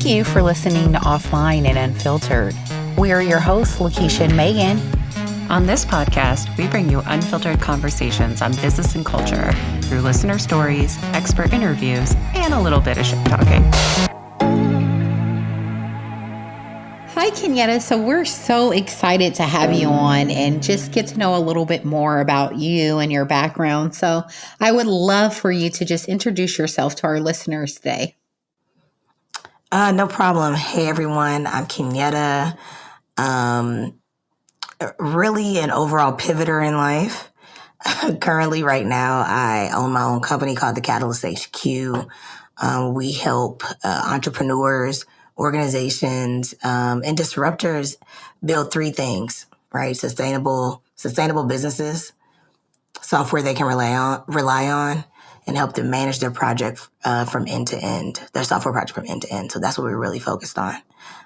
Thank you for listening to Offline and Unfiltered. We are your hosts, Lakisha and Megan. On this podcast, we bring you unfiltered conversations on business and culture through listener stories, expert interviews, and a little bit of shit talking. Hi, Kenyetta. So we're so excited to have you on and just get to know a little bit more about you and your background. So I would love for you to just introduce yourself to our listeners today. No problem. Hey, everyone. I'm Kenyetta. Really an overall pivoter in life. Currently, right now, I own my own company called The Katalyst HQ. We help entrepreneurs, organizations, and disruptors build three things, right? Sustainable businesses, software they can rely on, and help them manage their project from end to end, their software project from end to end. So that's what we're really focused on.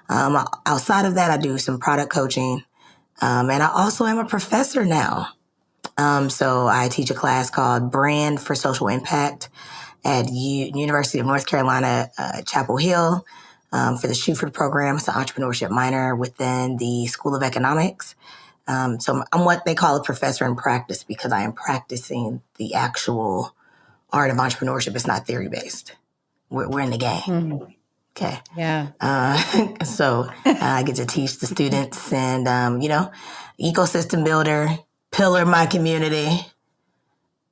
Outside of that, I do some product coaching, and I also am a professor now. So I teach a class called Brand for Social Impact at University of North Carolina, Chapel Hill, for the Shuford Program. It's an entrepreneurship minor within the School of Economics. So I'm what they call a professor in practice because I am practicing the actual art of entrepreneurship. It's not theory-based. We're in the game. Mm-hmm. Okay. Yeah. So I get to teach the students and, ecosystem builder, pillar my community,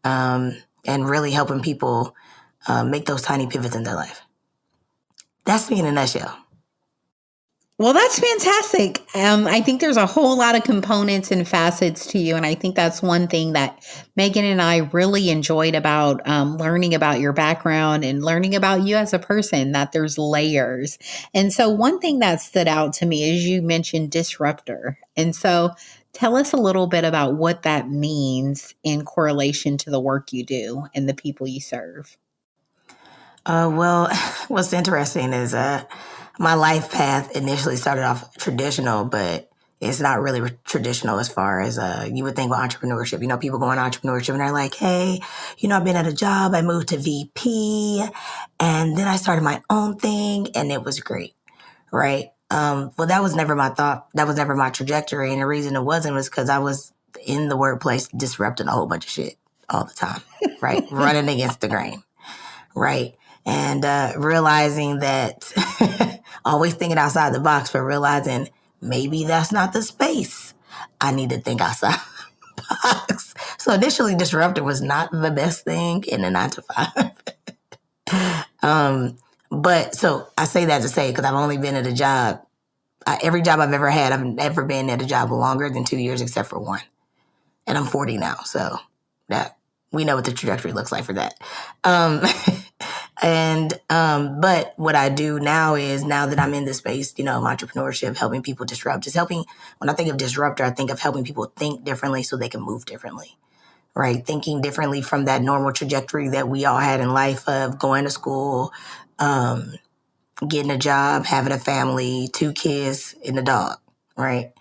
and really helping people make those tiny pivots in their life. That's me in a nutshell. Well, that's fantastic. I think there's a whole lot of components and facets to you. And I think that's one thing that Megan and I really enjoyed about learning about your background and learning about you as a person, that there's layers. And so one thing that stood out to me is you mentioned disruptor. And so tell us a little bit about what that means in correlation to the work you do and the people you serve. Well, what's interesting is my life path initially started off traditional, but it's not really traditional as far as you would think with entrepreneurship. You know, people go in entrepreneurship and they're like, hey, I've been at a job, I moved to VP, and then I started my own thing, and it was great, right? Well, that was never my thought. That was never my trajectory, and the reason it wasn't was because I was in the workplace disrupting a whole bunch of shit all the time, right? Running against the grain, right? And realizing that, always thinking outside the box, but realizing maybe that's not the space. I need to think outside the box. So initially, disruptor was not the best thing in the 9 to 5. But so I say that to say, because I've only been at a job, every job I've ever had, I've never been at a job longer than 2 years except for one. And I'm 40 now, so that we know what the trajectory looks like for that. But what I do now is, now that I'm in this space, of entrepreneurship, helping people disrupt, when I think of disruptor, I think of helping people think differently so they can move differently, right? Thinking differently from that normal trajectory that we all had in life of going to school, getting a job, having a family, 2 kids, and a dog, right?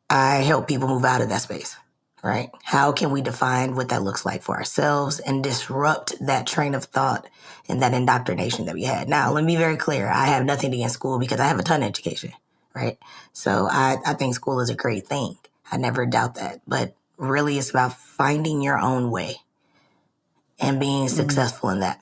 I help people move out of that space. Right? How can we define what that looks like for ourselves and disrupt that train of thought and that indoctrination that we had? Now, let me be very clear. I have nothing against school because I have a ton of education, right? So I think school is a great thing. I never doubt that. But really, it's about finding your own way and being successful in that.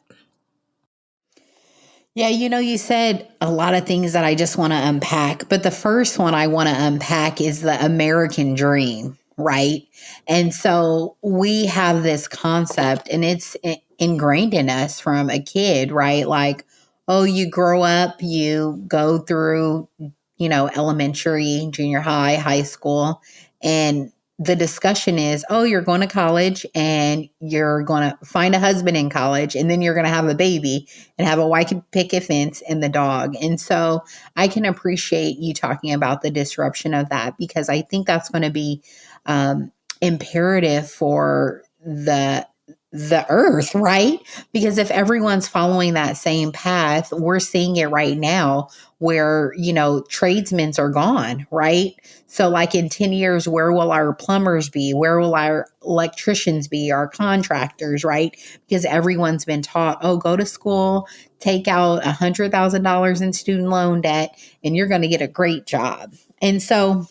Yeah, you said a lot of things that I just want to unpack, but the first one I want to unpack is the American dream, right? And so we have this concept and it's ingrained in us from a kid, right? Like, oh, you grow up, you go through, elementary, junior high, high school, and the discussion is, oh, you're going to college and you're going to find a husband in college and then you're going to have a baby and have a white picket fence and the dog. And so I can appreciate you talking about the disruption of that, because I think that's going to be imperative for the the earth, right? Because if everyone's following that same path, we're seeing it right now where, tradesmen are gone, right? So, like in 10 years, where will our plumbers be? Where will our electricians be? Our contractors, right? Because everyone's been taught, oh, go to school, take out $100,000 in student loan debt, and you're going to get a great job. And so,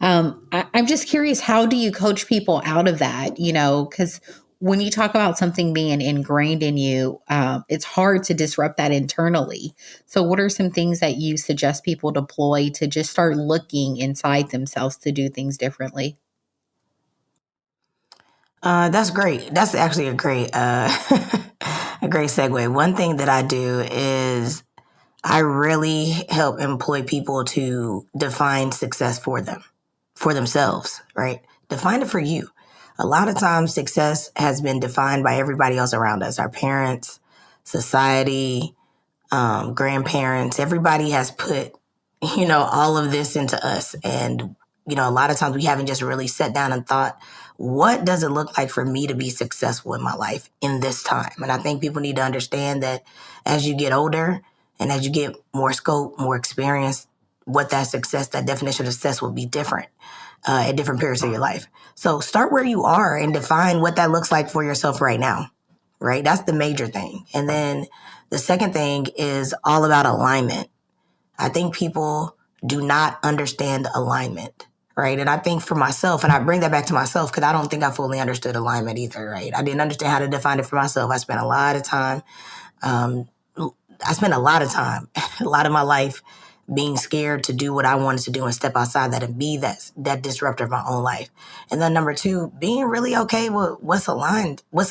I'm just curious, how do you coach people out of that? Because when you talk about something being ingrained in you, it's hard to disrupt that internally. So, what are some things that you suggest people deploy to just start looking inside themselves to do things differently? That's great. That's actually a great, a great segue. One thing that I do is I really help employ people to define success for themselves, right? Define it for you. A lot of times success has been defined by everybody else around us, our parents, society, grandparents. Everybody has put, all of this into us. And, a lot of times we haven't just really sat down and thought, what does it look like for me to be successful in my life in this time? And I think people need to understand that as you get older and as you get more scope, more experience, what that success, that definition of success will be different at different periods of your life. So start where you are and define what that looks like for yourself right now, right? That's the major thing. And then the second thing is all about alignment. I think people do not understand alignment, right? And I think for myself, and I bring that back to myself because I don't think I fully understood alignment either, right? I didn't understand how to define it for myself. I spent a lot of time, um, a lot of my life being scared to do what I wanted to do and step outside that and be that disruptor of my own life. And then number two, being really okay with what's aligned. What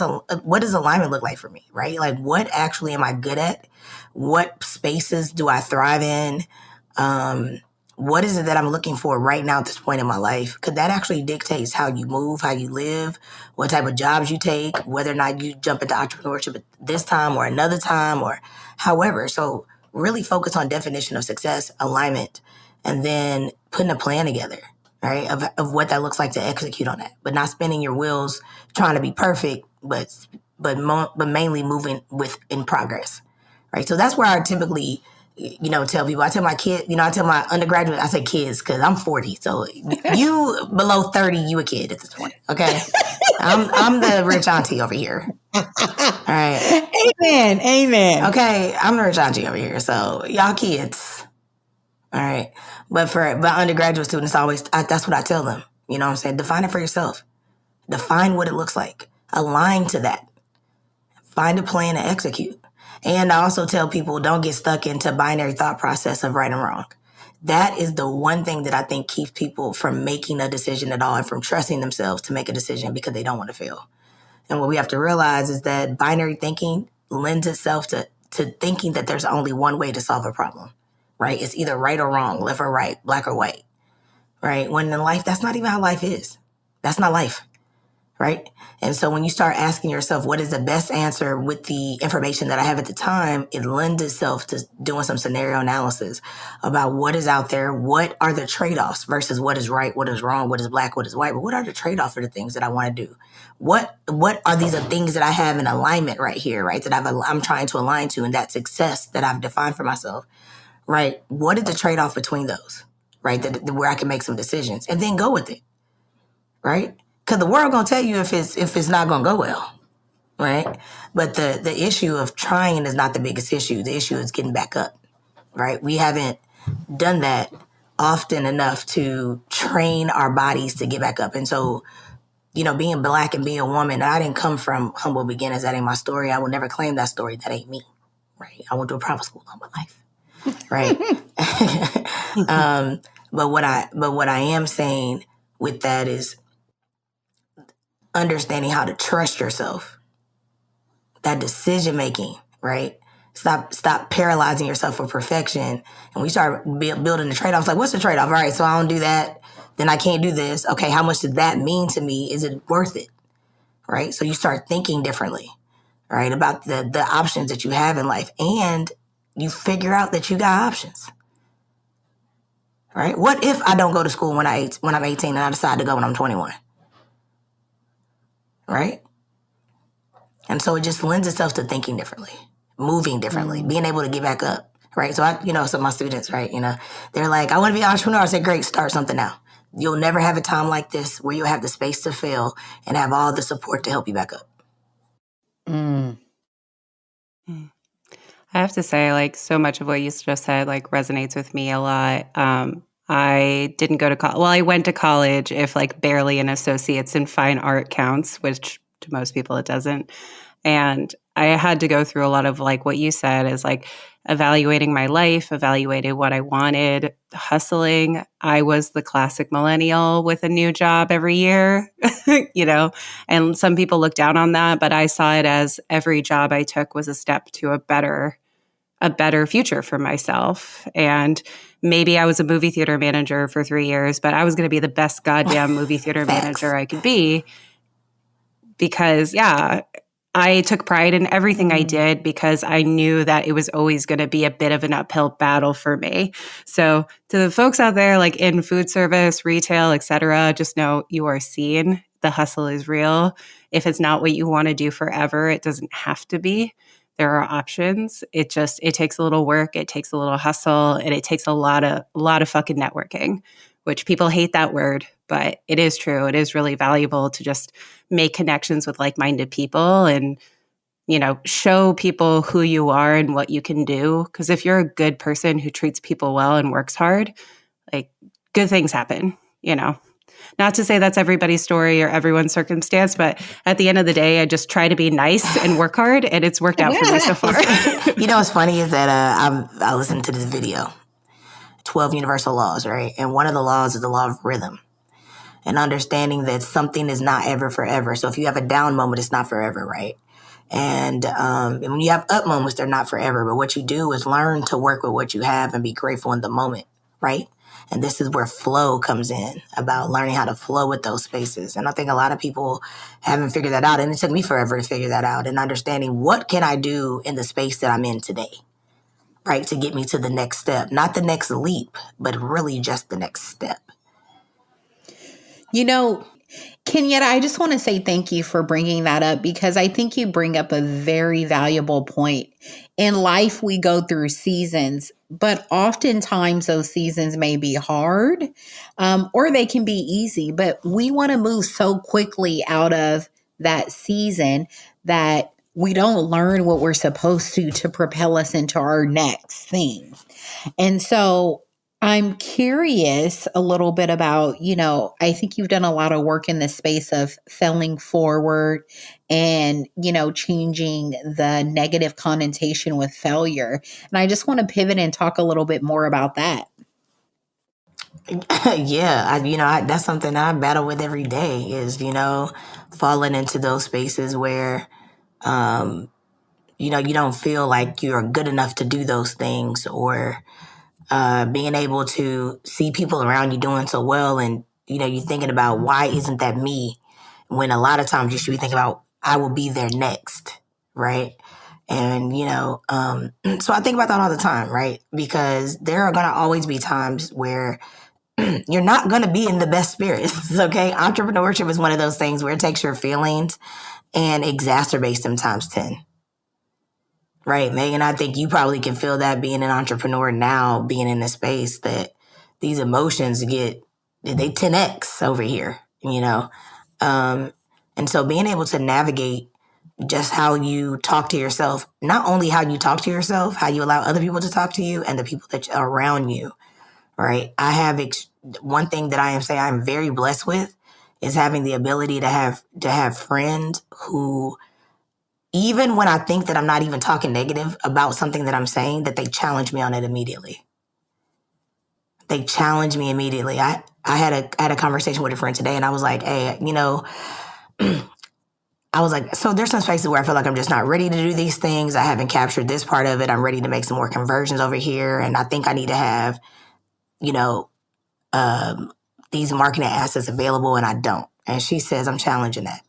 does alignment look like for me, right? Like what actually am I good at? What spaces do I thrive in? What is it that I'm looking for right now at this point in my life? Because that actually dictates how you move, how you live, what type of jobs you take, whether or not you jump into entrepreneurship at this time or another time or however. So really focus on definition of success, alignment, and then putting a plan together, right? Of what that looks like to execute on that, but not spinning your wheels trying to be perfect, but mainly moving in progress, right? So that's where I typically, tell people. I tell my kid, I tell my undergraduate, I say kids because I'm 40. So you below 30, you a kid at this point, okay? I'm the rich auntie over here. All right. Amen. Amen. Okay, I'm the rich auntie over here. So y'all kids. All right. But undergraduate students, that's what I tell them. You know what I'm saying? Define it for yourself. Define what it looks like. Align to that. Find a plan to execute. And I also tell people don't get stuck into binary thought process of right and wrong. That is the one thing that I think keeps people from making a decision at all and from trusting themselves to make a decision because they don't want to fail. And what we have to realize is that binary thinking lends itself to thinking that there's only one way to solve a problem, right? It's either right or wrong, left or right, black or white, right? When in life, that's not even how life is. That's not life, right? And so when you start asking yourself, what is the best answer with the information that I have at the time, it lends itself to doing some scenario analysis about what is out there, what are the trade-offs versus what is right, what is wrong, what is black, what is white, but what are the trade-offs for the things that I want to do? What are these things that I have in alignment right here, right, that I'm trying to align to, and that success that I've defined for myself, right? What is the trade-off between those, right, where I can make some decisions and then go with it, right? Because the world gonna tell you if it's not gonna go well, right? But the issue of trying is not the biggest issue. The issue is getting back up, right? We haven't done that often enough to train our bodies to get back up. And so, being Black and being a woman, I didn't come from humble beginnings. That ain't my story. I will never claim that story. That ain't me, right? I went to a private school all my life, right? But what I am saying with that is understanding how to trust yourself, that decision making, right? Stop paralyzing yourself for perfection. And we start building the trade-offs. Like, what's the trade-off? All right, so I don't do that, then I can't do this. Okay, how much does that mean to me? Is it worth it? Right? So you start thinking differently, right, about the options that you have in life. And you figure out that you got options, right? What if I don't go to school when I'm 18 and I decide to go when I'm 21? Right? And so it just lends itself to thinking differently, moving differently, being able to get back up. Right. So so my students, right, they're like, I want to be an entrepreneur. I said, great, start something now. You'll never have a time like this where you'll have the space to fail and have all the support to help you back up. Mm. I have to say, like, so much of what you just said, like, resonates with me a lot. I didn't go to college. Well, I went to college if, like, barely an associate's in fine art counts, which to most people it doesn't. And I had to go through a lot of, like, what you said is, like, evaluating my life, evaluating what I wanted, hustling. I was the classic millennial with a new job every year, and some people look down on that, but I saw it as every job I took was a step to a better future for myself. And maybe I was a movie theater manager for 3 years, but I was going to be the best goddamn movie theater manager I could be because, I took pride in everything I did because I knew that it was always going to be a bit of an uphill battle for me. So to the folks out there, like in food service, retail, etc., just know you are seen. The hustle is real. If it's not what you want to do forever, it doesn't have to be. There are options. It takes a little work. It takes a little hustle, and it takes a lot of fucking networking, which people hate that word, but it is true. It is really valuable to just make connections with like-minded people and, show people who you are and what you can do. Because if you're a good person who treats people well and works hard, like good things happen, Not to say that's everybody's story or everyone's circumstance, but at the end of the day, I just try to be nice and work hard, and it's worked out for me so far. What's funny is that I listened to this video, 12 universal laws, right? And one of the laws is the law of rhythm. And understanding that something is not ever forever. So if you have a down moment, it's not forever, right? And when you have up moments, they're not forever. But what you do is learn to work with what you have and be grateful in the moment, right? And this is where flow comes in, about learning how to flow with those spaces. And I think a lot of people haven't figured that out. And it took me forever to figure that out. And understanding what can I do in the space that I'm in today, right? To get me to the next step, not the next leap, but really just the next step. Kenyetta, I just want to say thank you for bringing that up because I think you bring up a very valuable point. In life, we go through seasons, but oftentimes those seasons may be hard or they can be easy, but we want to move so quickly out of that season that we don't learn what we're supposed to propel us into our next thing. And so I'm curious a little bit about, I think you've done a lot of work in the space of failing forward and, changing the negative connotation with failure. And I just want to pivot and talk a little bit more about that. Yeah, that's something I battle with every day is, falling into those spaces where, you don't feel like you're good enough to do those things, or being able to see people around you doing so well. And, you're thinking about, why isn't that me? When a lot of times you should be thinking about, I will be there next. Right. And, so I think about that all the time. Right. Because there are going to always be times where you're not going to be in the best spirits. Okay. Entrepreneurship is one of those things where it takes your feelings and exacerbates them times 10. Right, Megan, I think you probably can feel that being an entrepreneur now, being in the space that these emotions they 10x over here, And so being able to navigate just how you talk to yourself, not only how you talk to yourself, how you allow other people to talk to you and the people that are around you, right? I have one thing that I'm very blessed with is having the ability to have friends who, even when I think that I'm not even talking negative about something that I'm saying, that they challenge me on it immediately. They challenge me immediately. I had a conversation with a friend today, and I was like, hey, I was like, so there's some spaces where I feel like I'm just not ready to do these things. I haven't captured this part of it. I'm ready to make some more conversions over here. And I think I need to have, these marketing assets available, and I don't. And she says, I'm challenging that.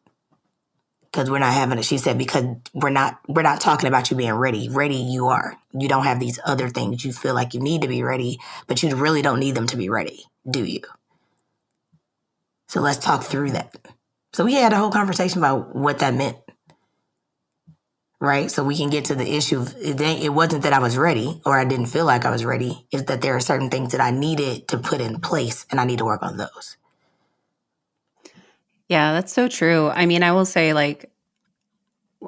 Because we're not having it. She said, because we're not talking about you being ready. Ready you are. You don't have these other things you feel like you need to be ready, but you really don't need them to be ready, do you? So let's talk through that. So we had a whole conversation about what that meant. right? So we can get to the issue. It wasn't that I was ready or I didn't feel like I was ready. It's that there are certain things that I needed to put in place and I need to work on those. Yeah, that's so true. I mean, I will say, like,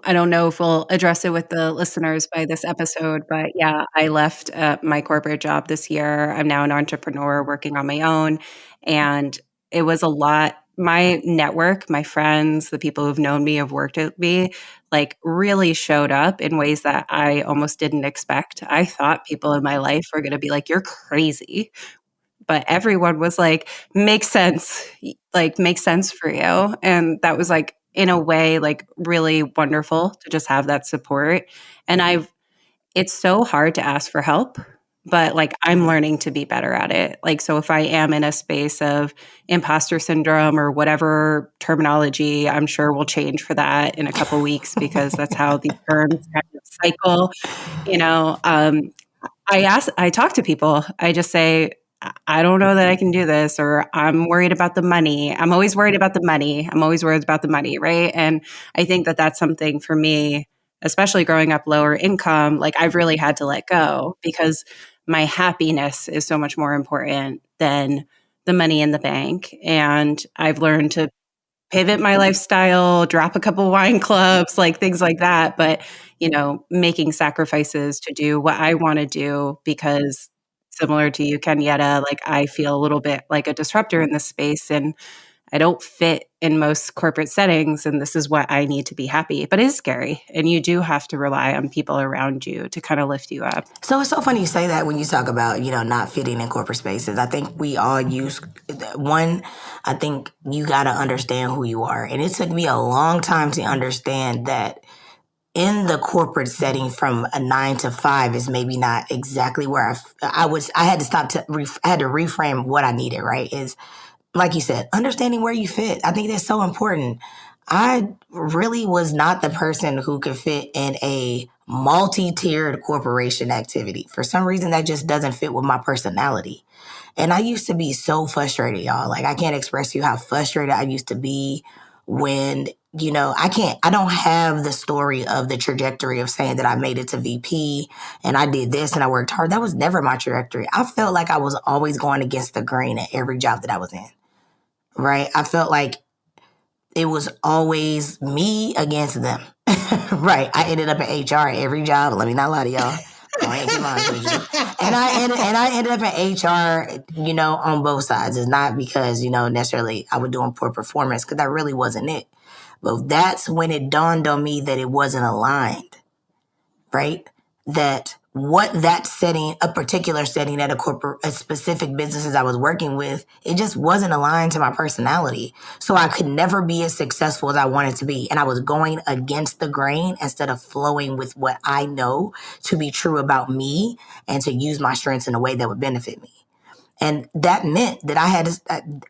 I don't know if we'll address it with the listeners by this episode, but yeah, I left my corporate job this year. I'm now an entrepreneur working on my own. And it was a lot. My network, my friends, the people who've known me, have worked with me, like really showed up in ways that I almost didn't expect. I thought people in my life were going to be like, you're crazy. But everyone was like, makes sense, like makes sense for you. And that was like, in a way, like really wonderful to just have that support. And it's so hard to ask for help, but like I'm learning to be better at it. Like, so if I am in a space of imposter syndrome or whatever terminology, I'm sure will change for that in a couple weeks because that's how the terms kind of cycle, you know. I talk to people. I just say, I don't know that I can do this, or I'm worried about the money. I'm always worried about the money. I'm always worried about the money, right? And I think that that's something for me, especially growing up lower income, like I've really had to let go because my happiness is so much more important than the money in the bank. And I've learned to pivot my lifestyle, drop a couple wine clubs, like things like that. But, you know, making sacrifices to do what I want to do because similar to you, Kenyetta, like I feel a little bit like a disruptor in this space and I don't fit in most corporate settings. And this is what I need to be happy. But it is scary. And you do have to rely on people around you to kind of lift you up. So it's so funny you say that when you talk about, not fitting in corporate spaces. I think we all use one. I think you got to understand who you are. And it took me a long time to understand that in the corporate setting from a 9 to 5 is maybe not exactly where I had to I had to reframe what I needed, right? Is like you said, understanding where you fit. I think that's so important. I really was not the person who could fit in a multi-tiered corporation activity. For some reason, that just doesn't fit with my personality. And I used to be so frustrated, y'all. Like, I can't express to you how frustrated I used to be when, I don't have the story of the trajectory of saying that I made it to VP and I did this and I worked hard. That was never my trajectory. I felt like I was always going against the grain at every job that I was in, right? I felt like it was always me against them. Right. I ended up in HR at every job. Let me not lie to y'all. I ain't lying with you. And I ended up in HR, on both sides. It's not because, necessarily I was doing poor performance because that really wasn't it. But that's when it dawned on me that it wasn't aligned, right? That what that setting, a particular setting at a specific businesses I was working with, it just wasn't aligned to my personality. So I could never be as successful as I wanted to be. And I was going against the grain instead of flowing with what I know to be true about me and to use my strengths in a way that would benefit me. And that meant that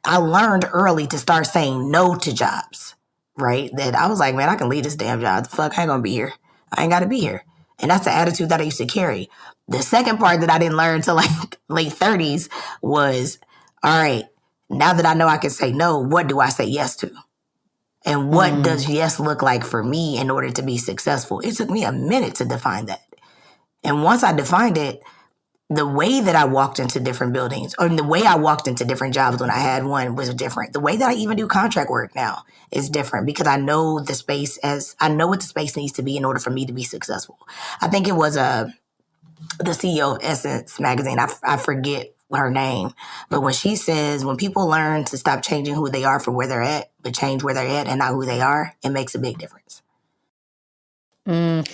I learned early to start saying no to jobs, right? That I was like, man, I can leave this damn job. The fuck, I ain't gonna be here. I ain't gotta be here. And that's the attitude that I used to carry. The second part that I didn't learn until like late 30s was, all right, now that I know I can say no, what do I say yes to? And what does yes look like for me in order to be successful? It took me a minute to define that. And once I defined it, the way that I walked into different buildings or the way I walked into different jobs when I had one was different. The way that I even do contract work now is different because I know what the space needs to be in order for me to be successful. I think it was the CEO of Essence magazine. I forget her name, but when she says when people learn to stop changing who they are for where they're at, but change where they're at and not who they are, it makes a big difference. I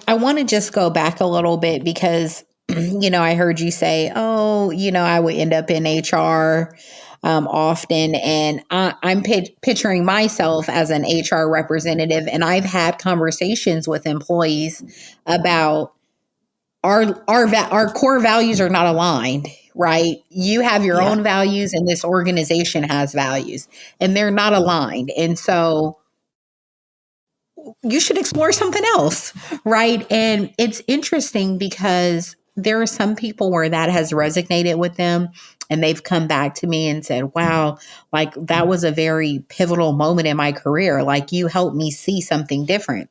want to just go back a little bit because, I heard you say, oh, I would end up in HR often. And I'm picturing myself as an HR representative. And I've had conversations with employees about our core values are not aligned, right? You have your own values and this organization has values and they're not aligned. And so you should explore something else, right? And it's interesting because there are some people where that has resonated with them and they've come back to me and said, wow, like that was a very pivotal moment in my career. Like you helped me see something different.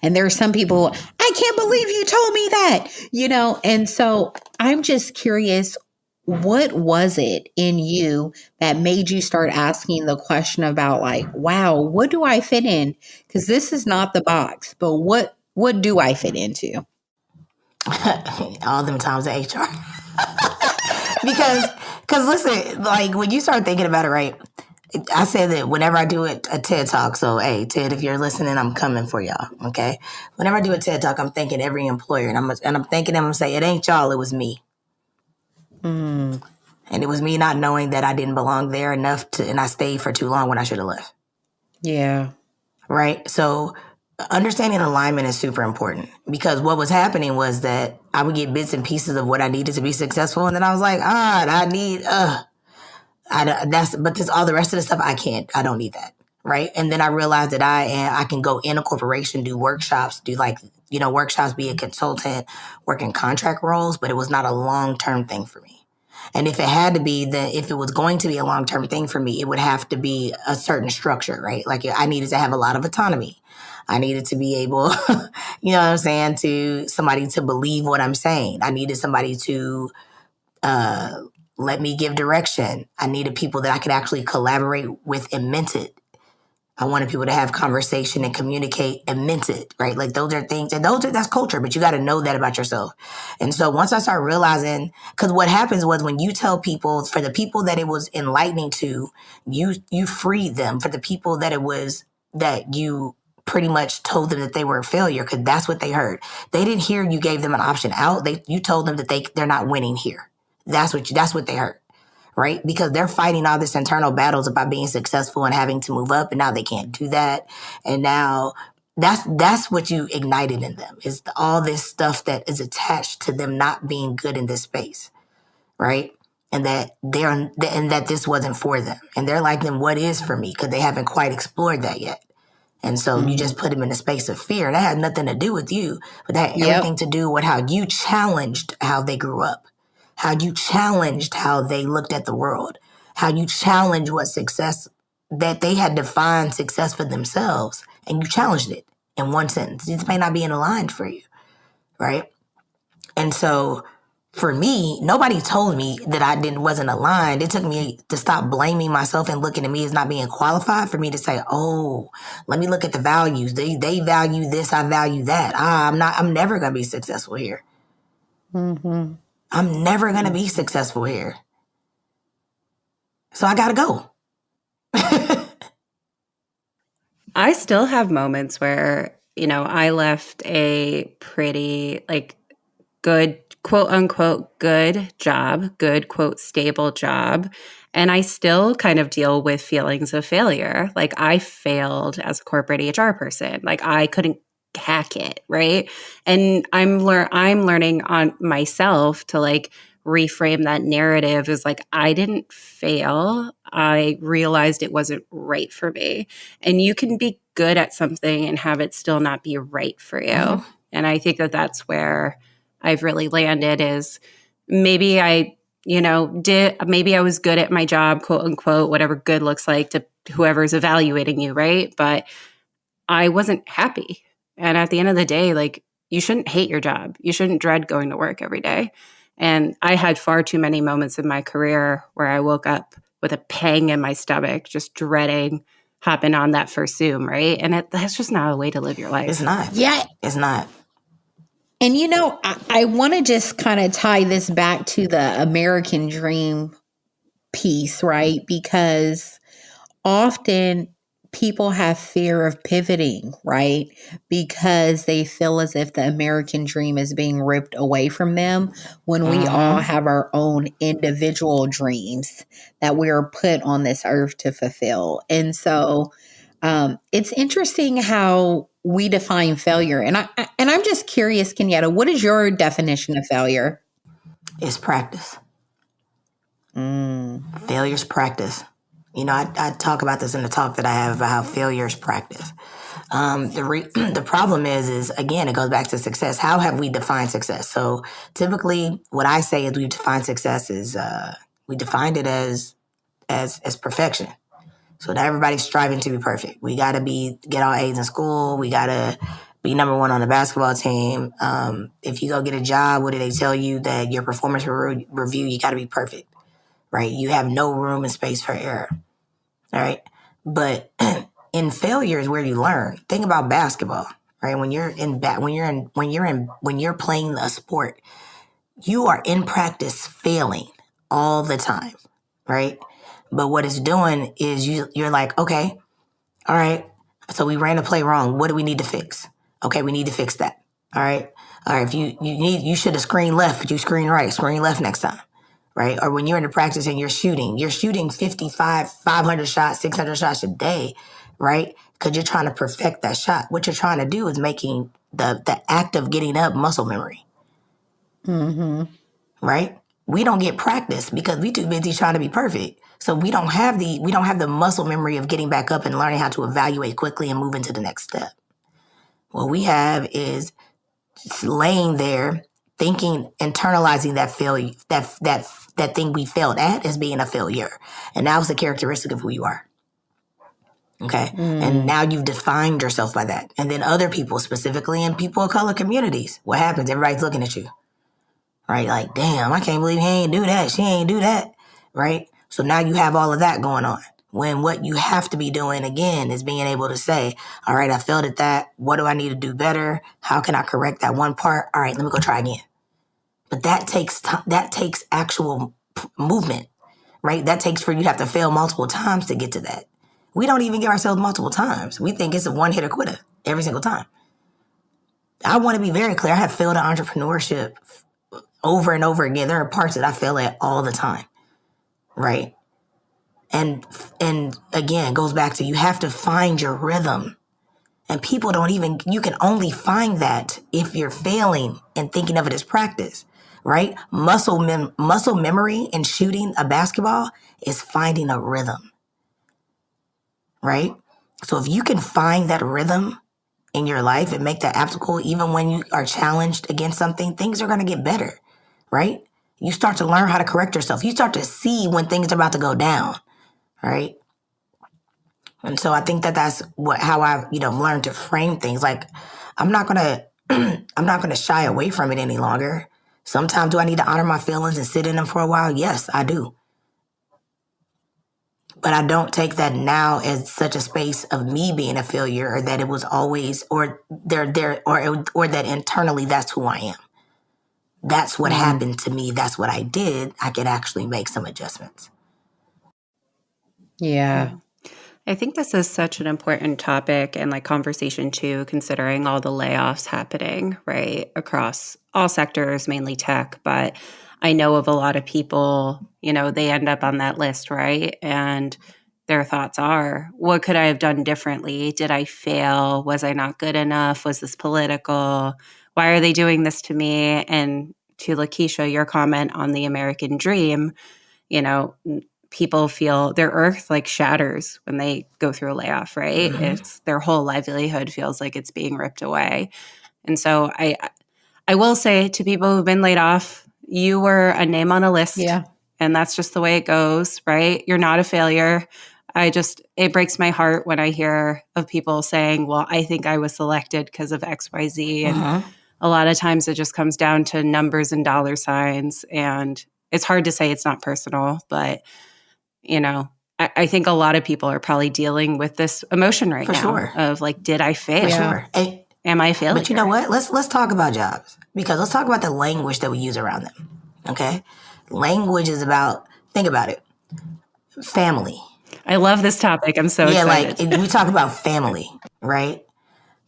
And there are some people, I can't believe you told me that. And so I'm just curious, what was it in you that made you start asking the question about like, wow, what do I fit in? Because this is not the box, but what do I fit into? All them times at HR. because listen, like when you start thinking about it, right? I said that whenever I do a TED Talk, so hey, Ted, if you're listening, I'm coming for y'all, okay? Whenever I do a TED Talk, I'm thanking every employer, and I'm thanking them and say, it ain't y'all, it was me. Mm. And it was me not knowing that I didn't belong there enough and I stayed for too long when I should have left. Yeah. Right? So understanding alignment is super important, because what was happening was that I would get bits and pieces of what I needed to be successful, and then I was like, but this all the rest of the stuff I don't need that. Right. And then I realized that I can go in a corporation, do workshops, workshops, be a consultant, work in contract roles, but it was not a long-term thing for me. And if it was going to be a long-term thing for me, it would have to be a certain structure, right? Like I needed to have a lot of autonomy. I needed to be able, you know what I'm saying, to somebody to believe what I'm saying. I needed somebody to, let me give direction. I needed people that I could actually collaborate with and mint it. I wanted people to have conversation and communicate and mint it, right? Like those are things, and that's culture, but you got to know that about yourself. And so once I started realizing, because what happens was when you tell people, for the people that it was enlightening to, you freed them. For the people that you pretty much told them that they were a failure, because that's what they heard. They didn't hear you gave them an option out. You told them that they're not winning here. That's what they heard, right? Because they're fighting all this internal battles about being successful and having to move up, and now they can't do that. And now that's what you ignited in them, is all this stuff that is attached to them not being good in this space, right? And that this wasn't for them. And they're like, then what is for me? Because they haven't quite explored that yet. And so you just put them in a space of fear. That had nothing to do with you, but that had everything to do with how you challenged how they grew up, how you challenged how they looked at the world, how you challenged what success, that they had defined success for themselves, and you challenged it in one sentence. This may not be in aligned for you, right? And so for me, nobody told me that wasn't aligned. It took me to stop blaming myself and looking at me as not being qualified, for me to say, oh, let me look at the values. They value this, I value that. I'm never going to be successful here. Mm-hmm. I'm never going to be successful here. So I got to go. I still have moments where, I left a pretty good, quote unquote, good job, good, quote, stable job. And I still kind of deal with feelings of failure. Like I failed as a corporate HR person. Like I couldn't hack it, right? And I'm learning on myself to reframe that narrative as I didn't fail. I realized it wasn't right for me. And you can be good at something and have it still not be right for you. Mm-hmm. And I think that that's where I've really landed, is maybe maybe I was good at my job, quote unquote, whatever good looks like to whoever's evaluating you, right? But I wasn't happy. And at the end of the day, you shouldn't hate your job. You shouldn't dread going to work every day. And I had far too many moments in my career where I woke up with a pang in my stomach, just dreading hopping on that first Zoom, right? And that's just not a way to live your life. It's not. Yeah. It's not. And I want to just kind of tie this back to the American dream piece, right? Because often people have fear of pivoting, right? Because they feel as if the American dream is being ripped away from them, when we all have our own individual dreams that we are put on this earth to fulfill. And so it's interesting how we define failure. And I'm just curious, Kenyetta, what is your definition of failure? It's practice. Failure's practice. I talk about this in the talk that I have about how failure is practice. The problem is again, it goes back to success. How have we defined success? So typically what I say is we've defined success is, we defined it as perfection. So that everybody's striving to be perfect. We got to get all A's in school. We got to be number one on the basketball team. If you go get a job, what do they tell you? That your performance review, you got to be perfect, right? You have no room and space for error, all right? But in failure is where you learn. Think about basketball, right? When you're playing a sport, you are in practice failing all the time, right? But what it's doing is you're like, okay, all right, so we ran a play wrong. What do we need to fix? Okay, we need to fix that. All right. If you should have screened left, but you screen right. Screen left next time, right? Or when you're in the practice and you're shooting 55, 500 shots, 600 shots a day, right? Because you're trying to perfect that shot. What you're trying to do is making the act of getting up muscle memory. Mm-hmm. Right? We don't get practice because we too busy trying to be perfect. So we don't have the muscle memory of getting back up and learning how to evaluate quickly and move into the next step. What we have is laying there thinking, internalizing that failure, that thing we failed at as being a failure. And now it's a characteristic of who you are. Okay. And now you've defined yourself by that. And then other people, specifically in people of color communities, what happens? Everybody's looking at you. Right? Like, damn, I can't believe he ain't do that. She ain't do that. Right? So now you have all of that going on. When what you have to be doing again is being able to say, all right, I failed at that. What do I need to do better? How can I correct that one part? All right, let me go try again. But that takes actual movement, right? That takes for you to have to fail multiple times to get to that. We don't even give ourselves multiple times. We think it's a one hitter quitter every single time. I want to be very clear. I have failed at entrepreneurship over and over again. There are parts that I fail at all the time, right? And again, it goes back to you have to find your rhythm. And people you can only find that if you're failing and thinking of it as practice, right? Muscle memory in shooting a basketball is finding a rhythm, right? So if you can find that rhythm in your life and make that applicable, even when you are challenged against something, things are going to get better, right? You start to learn how to correct yourself. You start to see when things are about to go down, right? And so I think that's how I, learned to frame things. Like, I'm not gonna shy away from it any longer. Sometimes do I need to honor my feelings and sit in them for a while? Yes, I do. But I don't take that now as such a space of me being a failure, or that it was always, or that internally that's who I am. That's what happened to me. That's what I did. I could actually make some adjustments. Yeah. I think this is such an important topic and conversation too, considering all the layoffs happening, right, across all sectors, mainly tech. But I know of a lot of people, they end up on that list, right? And their thoughts are, what could I have done differently? Did I fail? Was I not good enough? Was this political? Why are they doing this to me? And to Lakisha, your comment on the American dream, people feel their earth shatters when they go through a layoff, right? Mm-hmm. It's their whole livelihood feels like it's being ripped away. And so I will say to people who've been laid off, you were a name on a list. Yeah. And that's just the way it goes, right? You're not a failure. It breaks my heart when I hear of people saying, well, I think I was selected because of XYZ. And a lot of times it just comes down to numbers and dollar signs. And it's hard to say it's not personal, but I think a lot of people are probably dealing with this emotion right now. Sure. Of did I fail? For sure. Am I failing? But you know what? Let's talk about jobs, because let's talk about the language that we use around them. Okay? Language is about, think about it, family. I love this topic. I'm so excited. We talk about family, right?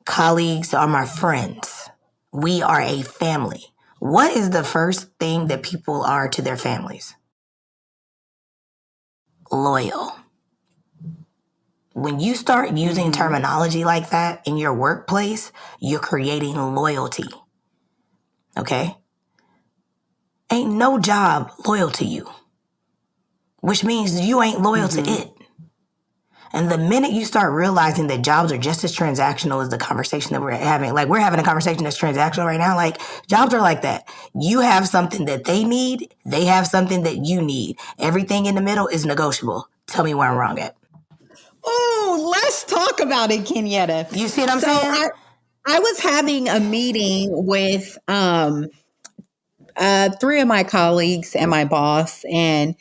Colleagues are my friends. We are a family. What is the first thing that people are to their families? Loyal. When you start using terminology like that in your workplace, you're creating loyalty. Okay? Ain't no job loyal to you, which means you ain't loyal to it. And the minute you start realizing that jobs are just as transactional as the conversation that we're having, we're having a conversation that's transactional right now, jobs are like that. You have something that they need, they have something that you need. Everything in the middle is negotiable. Tell me where I'm wrong at. Oh, let's talk about it, Kenyetta. You see what I'm saying? I was having a meeting with three of my colleagues and my boss, and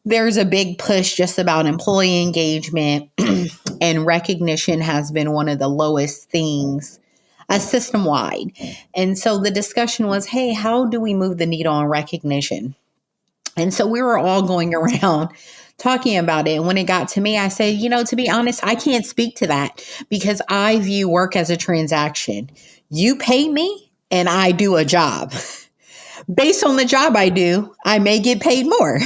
there's a big push just about employee engagement, and recognition has been one of the lowest things system wide. And so the discussion was, hey, how do we move the needle on recognition? And so we were all going around talking about it. And when it got to me, I said, to be honest, I can't speak to that because I view work as a transaction. You pay me and I do a job. Based on the job I do, I may get paid more,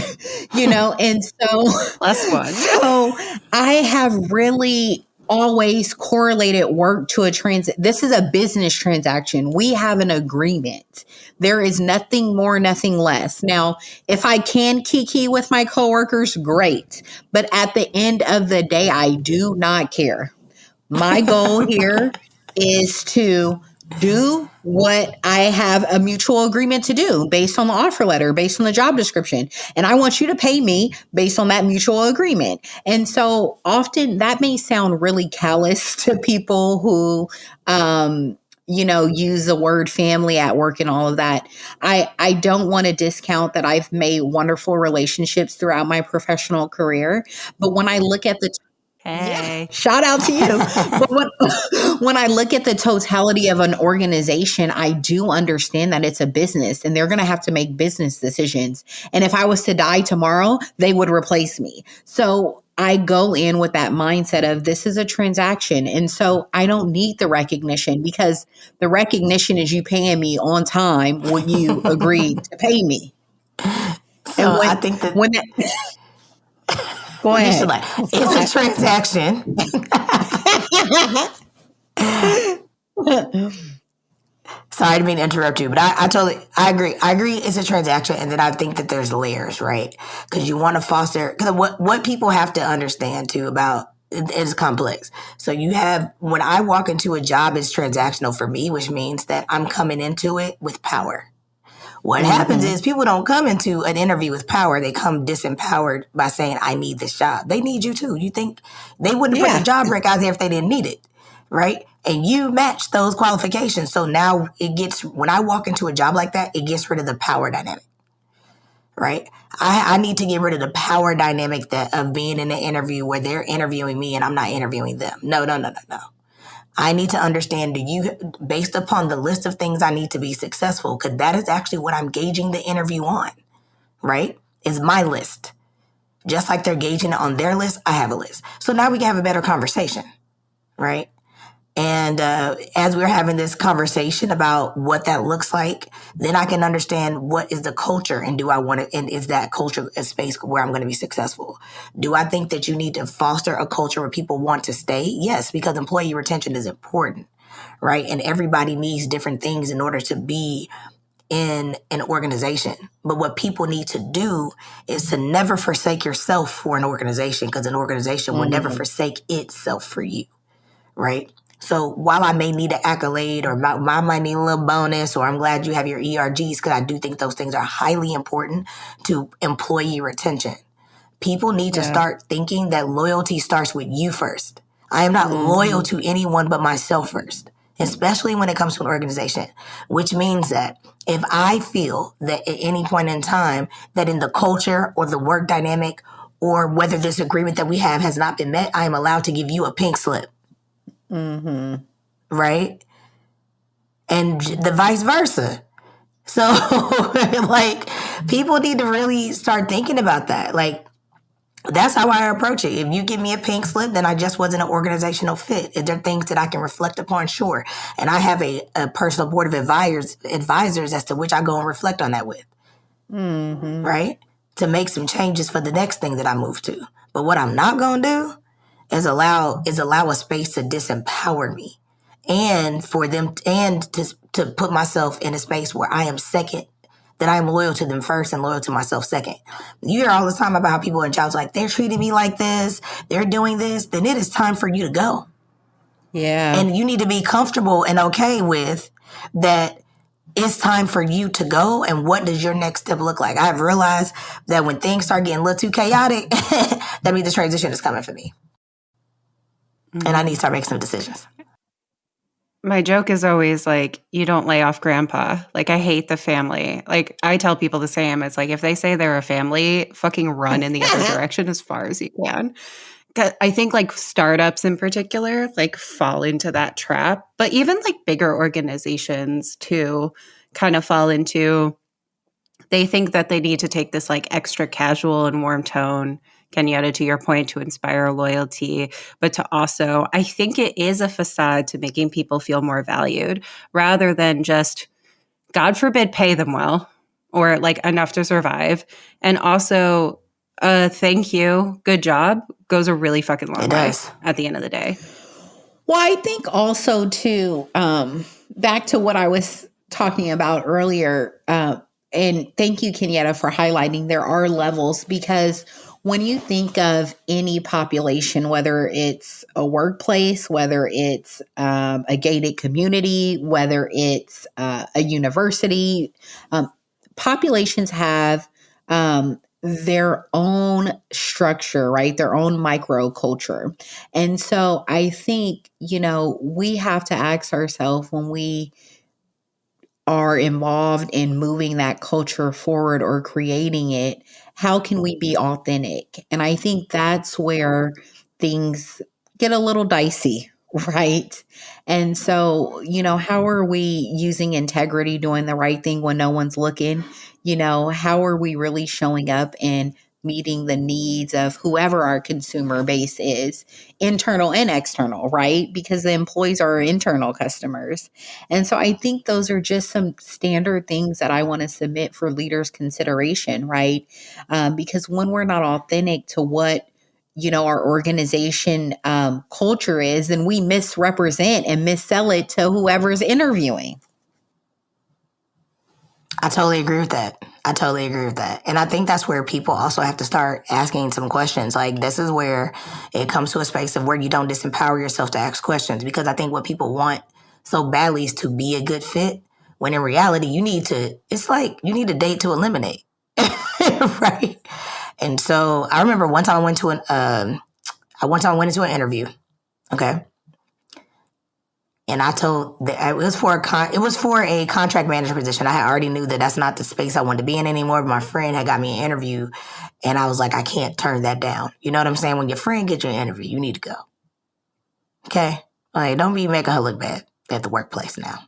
and so Plus one. So I have really always correlated work to a this is a business transaction. We have an agreement. There is nothing more, nothing less. Now, if I can kiki with my coworkers, great. But at the end of the day, I do not care. My goal here is to do what I have a mutual agreement to do based on the offer letter, based on the job description. And I want you to pay me based on that mutual agreement. And so often that may sound really callous to people who, use the word family at work and all of that. I don't want to discount that I've made wonderful relationships throughout my professional career. But when I look at the Hey. shout out to you. But when I look at the totality of an organization, I do understand that it's a business and they're going to have to make business decisions. And if I was to die tomorrow, they would replace me. So I go in with that mindset of this is a transaction. And so I don't need the recognition because the recognition is you paying me on time when you agreed to pay me. So And I think that when that go ahead. It's a transaction. Sorry, I didn't mean to interrupt you, but I agree. I agree it's a transaction, and then I think that there's layers, right? Because you want to foster, because what people have to understand too about it is complex. So you have, when I walk into a job, it's transactional for me, which means that I'm coming into it with power. What happens is people don't come into an interview with power. They come disempowered by saying, I need this job. They need you too. You think they wouldn't put the job break out there if they didn't need it, right? And you match those qualifications. So now when I walk into a job like that, it gets rid of the power dynamic, right? I need to get rid of the power dynamic of being in an interview where they're interviewing me and I'm not interviewing them. No. I need to understand, based upon the list of things I need to be successful, because that is actually what I'm gauging the interview on, right? Is my list. Just like they're gauging it on their list, I have a list. So now we can have a better conversation, right? And as we're having this conversation about what that looks like, then I can understand what is the culture and is that culture a space where I'm going to be successful? Do I think that you need to foster a culture where people want to stay? Yes, because employee retention is important, right? And everybody needs different things in order to be in an organization. But what people need to do is to never forsake yourself for an organization, because an organization will never forsake itself for you, right? So while I may need an accolade or I might need a little bonus, or I'm glad you have your ERGs, because I do think those things are highly important to employee retention. People need to start thinking that loyalty starts with you first. I am not loyal to anyone but myself first, especially when it comes to an organization, which means that if I feel that at any point in time that in the culture or the work dynamic or whether this agreement that we have has not been met, I am allowed to give you a pink slip. Right? And the vice versa. So, like, people need to really start thinking about that. Like, that's how I approach it. If you give me a pink slip, then I just wasn't an organizational fit. If there are things that I can reflect upon, sure. And I have a personal board of advisors as to which I go and reflect on that with. Right? To make some changes for the next thing that I move to. But what I'm not going to do is allow a space to disempower me, and for them, and to put myself in a space where I am second, that I am loyal to them first and loyal to myself second. You hear all the time about how people in jobs like, they're treating me like this, they're doing this, then it is time for you to go. Yeah. And you need to be comfortable and okay with that. It's time for you to go. And what does your next step look like? I've realized that when things start getting a little too chaotic, that means the transition is coming for me. And I need to start making some decisions. My joke is always like, you don't lay off grandpa. Like, I hate the family. Like, I tell people the same. It's like, if they say they're a family, fucking run in the other direction as far as you can. 'Cause I think like startups in particular, like fall into that trap, but even like bigger organizations too kind of fall into, they think that they need to take this like extra casual and warm tone, Kenyetta, to your point, to inspire loyalty, but to also, I think it is a facade to making people feel more valued rather than just, God forbid, pay them well or like enough to survive. And also, thank you, good job goes a really fucking long It way does. at the end of the day. Well, I think also too, back to what I was talking about earlier, and thank you, Kenyetta, for highlighting there are levels, because when you think of any population, whether it's a workplace, whether it's a gated community, whether it's a university, populations have their own structure, right? Their own microculture. And so I think, we have to ask ourselves when we are involved in moving that culture forward or creating it, how can we be authentic? And I think that's where things get a little dicey, right? And so, how are we using integrity, doing the right thing when no one's looking? How are we really showing up and meeting the needs of whoever our consumer base is, internal and external, right? Because the employees are our internal customers. And so I think those are just some standard things that I want to submit for leaders' consideration, right? Because when we're not authentic to what our organization culture is, then we misrepresent and missell it to whoever's interviewing. I totally agree with that. And I think that's where people also have to start asking some questions. Like, this is where it comes to a space of where you don't disempower yourself to ask questions, because I think what people want so badly is to be a good fit, when in reality, it's like you need a date to eliminate. Right? And so I remember one time I went into an interview. Okay. And I told that it was for a contract manager position. I already knew that that's not the space I wanted to be in anymore. But my friend had got me an interview, and I was like, I can't turn that down. You know what I'm saying? When your friend gets you an interview, you need to go. Okay, like, don't be making her look bad at the workplace now.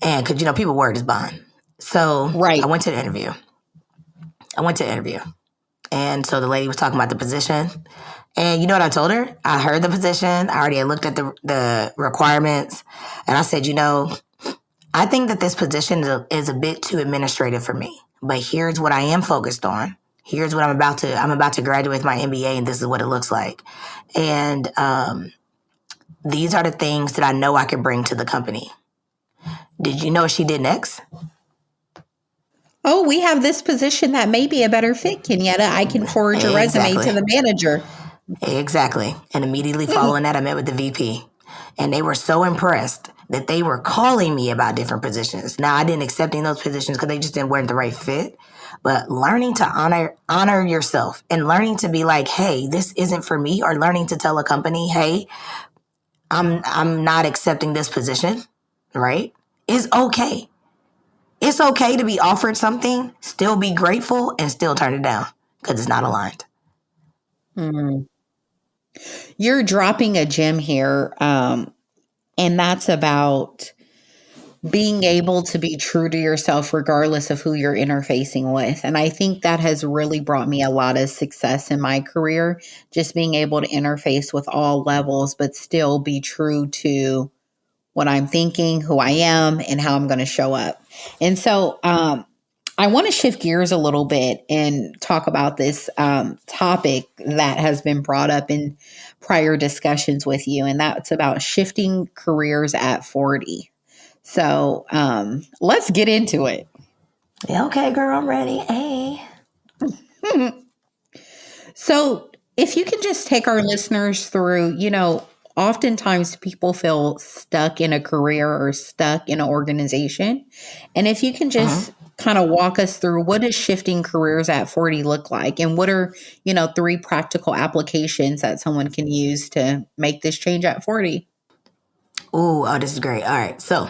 And because people word is bond. So Right. I went to the interview. And so the lady was talking about the position. And you know what I told her? I heard the position. I already had looked at the requirements. And I said, I think that this position is a bit too administrative for me. But here's what I am focused on. Here's what I'm about to graduate with my MBA, and this is what it looks like. And these are the things that I know I could bring to the company. Did you know what she did next? Oh, we have this position that may be a better fit, Kenyetta. I can forward your resume to the manager. Exactly. And immediately following that, I met with the VP. And they were so impressed that they were calling me about different positions. Now, I didn't accept any of those positions because they just weren't the right fit. But learning to honor yourself and learning to be like, hey, this isn't for me, or learning to tell a company, hey, I'm not accepting this position, right? Is okay. It's okay to be offered something, still be grateful, and still turn it down because it's not aligned. Mm. You're dropping a gem here, and that's about being able to be true to yourself regardless of who you're interfacing with. And I think that has really brought me a lot of success in my career, just being able to interface with all levels, but still be true to what I'm thinking, who I am, and how I'm going to show up. And so I want to shift gears a little bit and talk about this topic that has been brought up in prior discussions with you, and that's about shifting careers at 40. So let's get into it. Yeah, okay, girl, I'm ready. Hey. So if you can just take our listeners through, oftentimes people feel stuck in a career or stuck in an organization. And if you can just kind of walk us through, what does shifting careers at 40 look like? And what are, 3 practical applications that someone can use to make this change at 40? Ooh, oh, this is great. All right. So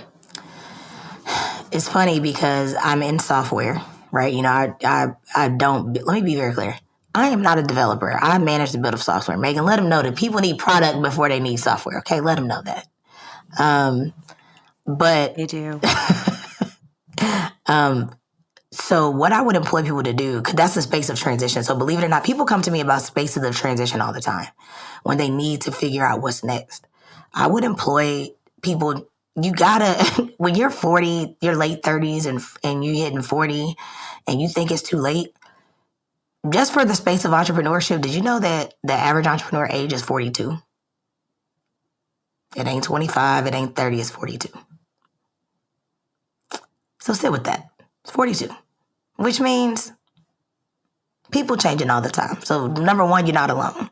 it's funny because I'm in software, right? You know, I don't, let me be very clear. I am not a developer. I manage the build of software. Megan, let them know that people need product before they need software. Okay. Let them know that. But They do. So what I would employ people to do, because that's a space of transition. So believe it or not, people come to me about spaces of transition all the time when they need to figure out what's next. I would employ people, you gotta, when you're 40, your late 30s and you're hitting 40 and you think it's too late, just for the space of entrepreneurship, did you know that the average entrepreneur age is 42? It ain't 25, it ain't 30, it's 42. So sit with that. It's 42, which means people changing all the time. So number one, you're not alone.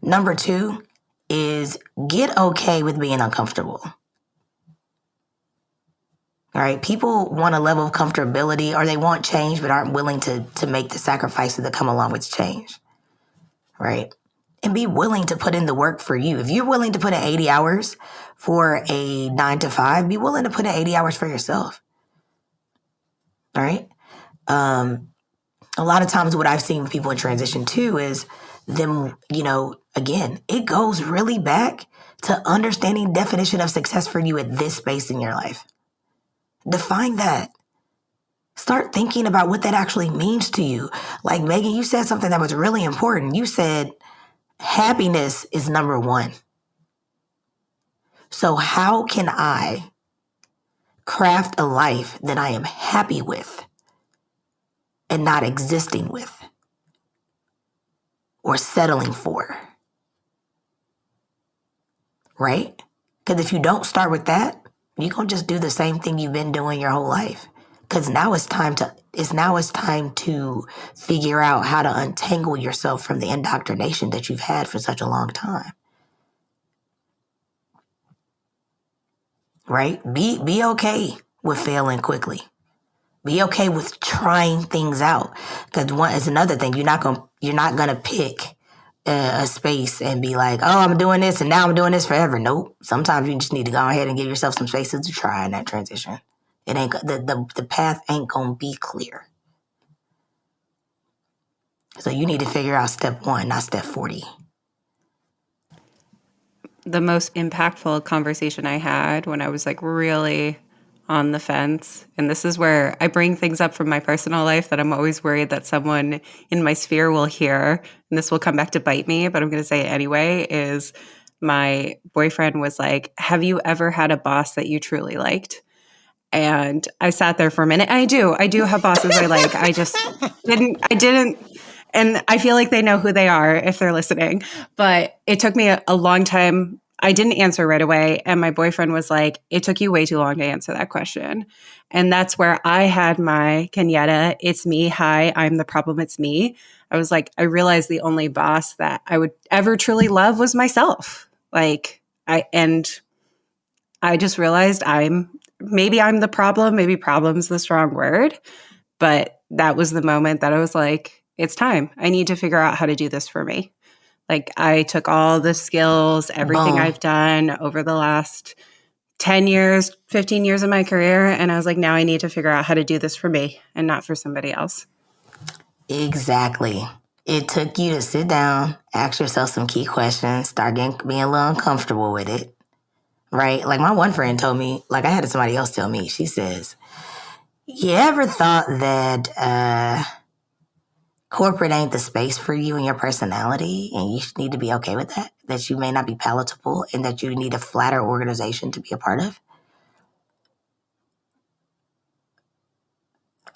Number two is get okay with being uncomfortable. All right. People want a level of comfortability or they want change but aren't willing to make the sacrifices that come along with change. Right. And be willing to put in the work for you. If you're willing to put in 80 hours for a 9 to 5, be willing to put in 80 hours for yourself. All right. A lot of times what I've seen with people in transition too is them, you know, again, it goes really back to understanding definition of success for you at this space in your life. Define that. Start thinking about what that actually means to you. Like Megan, you said something that was really important. You said happiness is number one. So how can I craft a life that I am happy with and not existing with or settling for? Right? Because if you don't start with that, you're going to just do the same thing you've been doing your whole life. Because now it's time to figure out how to untangle yourself from the indoctrination that you've had for such a long time. Right? Be okay with failing quickly. Be okay with trying things out. Because one is another thing. You're not gonna pick a space and be like, oh, I'm doing this and now I'm doing this forever. Nope. Sometimes you just need to go ahead and give yourself some spaces to try in that transition. It ain't the path ain't gonna be clear. So you need to figure out step 1, not step 40. The most impactful conversation I had when I was like really on the fence, and this is where I bring things up from my personal life that I'm always worried that someone in my sphere will hear, and this will come back to bite me, but I'm going to say it anyway, is my boyfriend was like, have you ever had a boss that you truly liked? And I sat there for a minute. I do have bosses I like. I didn't. And I feel like they know who they are if they're listening. But it took me a long time. I didn't answer right away. And my boyfriend was like, it took you way too long to answer that question. And that's where I had my Kenyetta, it's me. Hi, I'm the problem. It's me. I was like, I realized the only boss that I would ever truly love was myself. And I just realized maybe I'm the problem. Maybe problem's the strong word. But that was the moment that I was like, it's time. I need to figure out how to do this for me. Like I took all the skills, everything I've done over the last 10 years, 15 years of my career. And I was like, now I need to figure out how to do this for me and not for somebody else. Exactly. It took you to sit down, ask yourself some key questions, start being a little uncomfortable with it. Right? Like my one friend told me, like I had somebody else tell me, she says, you ever thought that corporate ain't the space for you and your personality and you need to be okay with that you may not be palatable and that you need a flatter organization to be a part of?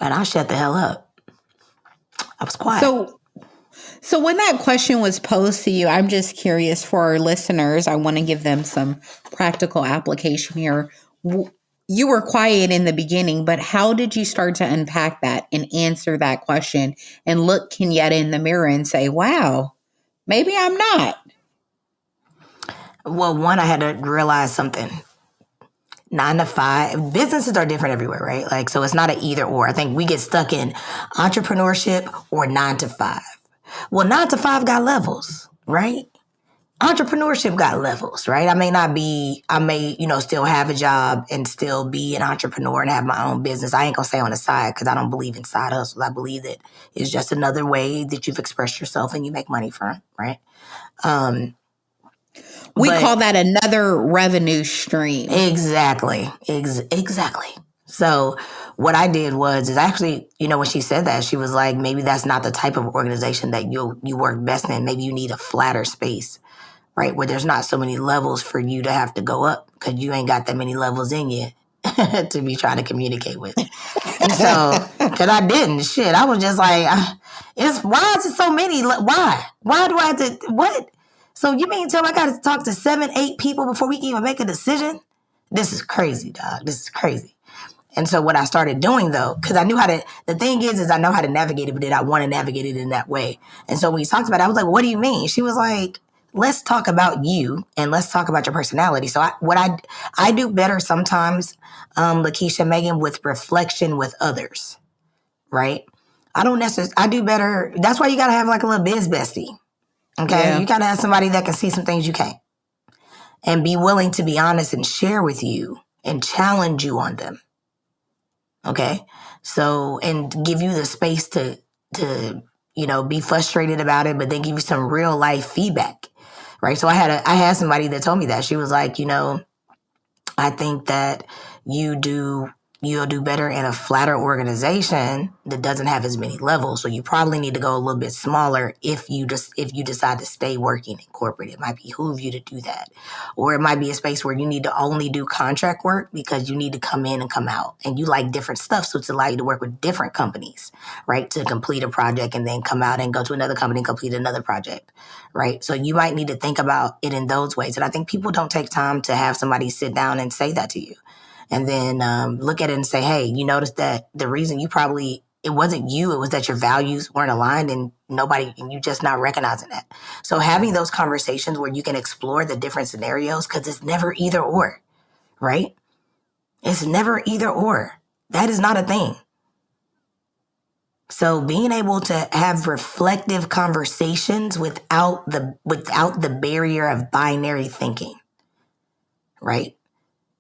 And I shut the hell up. I was quiet. So when that question was posed to you, I'm just curious for our listeners. I want to give them some practical application here. You were quiet in the beginning, but how did you start to unpack that and answer that question and look Kenyetta in the mirror and say, wow, maybe I'm not? Well, one, I had to realize something. 9 to 5, businesses are different everywhere, right? Like, so it's not an either or. I think we get stuck in entrepreneurship or 9 to 5. Well, 9 to 5 got levels, right? entrepreneurship got levels, right? I may, still have a job and still be an entrepreneur and have my own business. I ain't gonna say on the side because I don't believe in side hustles. I believe that it's just another way that you've expressed yourself and you make money from, right? We call that another revenue stream. Exactly. Exactly. So what I did is actually, when she said that, she was like, maybe that's not the type of organization that you work best in. Maybe you need a flatter space, right? Where there's not so many levels for you to have to go up because you ain't got that many levels in you to be trying to communicate with. And so, because I didn't, I was just like, why is it so many? Why? Why do I have to, what? So you mean tell me I got to talk to 7, 8 people before we can even make a decision? This is crazy, dog. This is crazy. And so what I started doing though, because I knew the thing is I know how to navigate it, but did I want to navigate it in that way? And so when we talked about it, I was like, what do you mean? She was like, let's talk about you and let's talk about your personality. So I do better sometimes, Lakisha and Megan, with reflection with others, right? I do better. That's why you got to have like a little biz bestie. Okay. Yeah. You got to have somebody that can see some things you can't and be willing to be honest and share with you and challenge you on them. Okay. So, and give you the space to, be frustrated about it, but then give you some real life feedback. Right. So I had somebody that told me that. She was like, I think that you'll do better in a flatter organization that doesn't have as many levels. So you probably need to go a little bit smaller if you decide to stay working in corporate. It might behoove you to do that. Or it might be a space where you need to only do contract work because you need to come in and come out. And you like different stuff. So it's allow you to work with different companies, right? To complete a project and then come out and go to another company and complete another project, right? So you might need to think about it in those ways. And I think people don't take time to have somebody sit down and say that to you. And then look at it and say, hey, you noticed that the reason it wasn't you, it was that your values weren't aligned and you just not recognizing that. So having those conversations where you can explore the different scenarios, because it's never either or, right? It's never either or. That is not a thing. So being able to have reflective conversations without the barrier of binary thinking, right?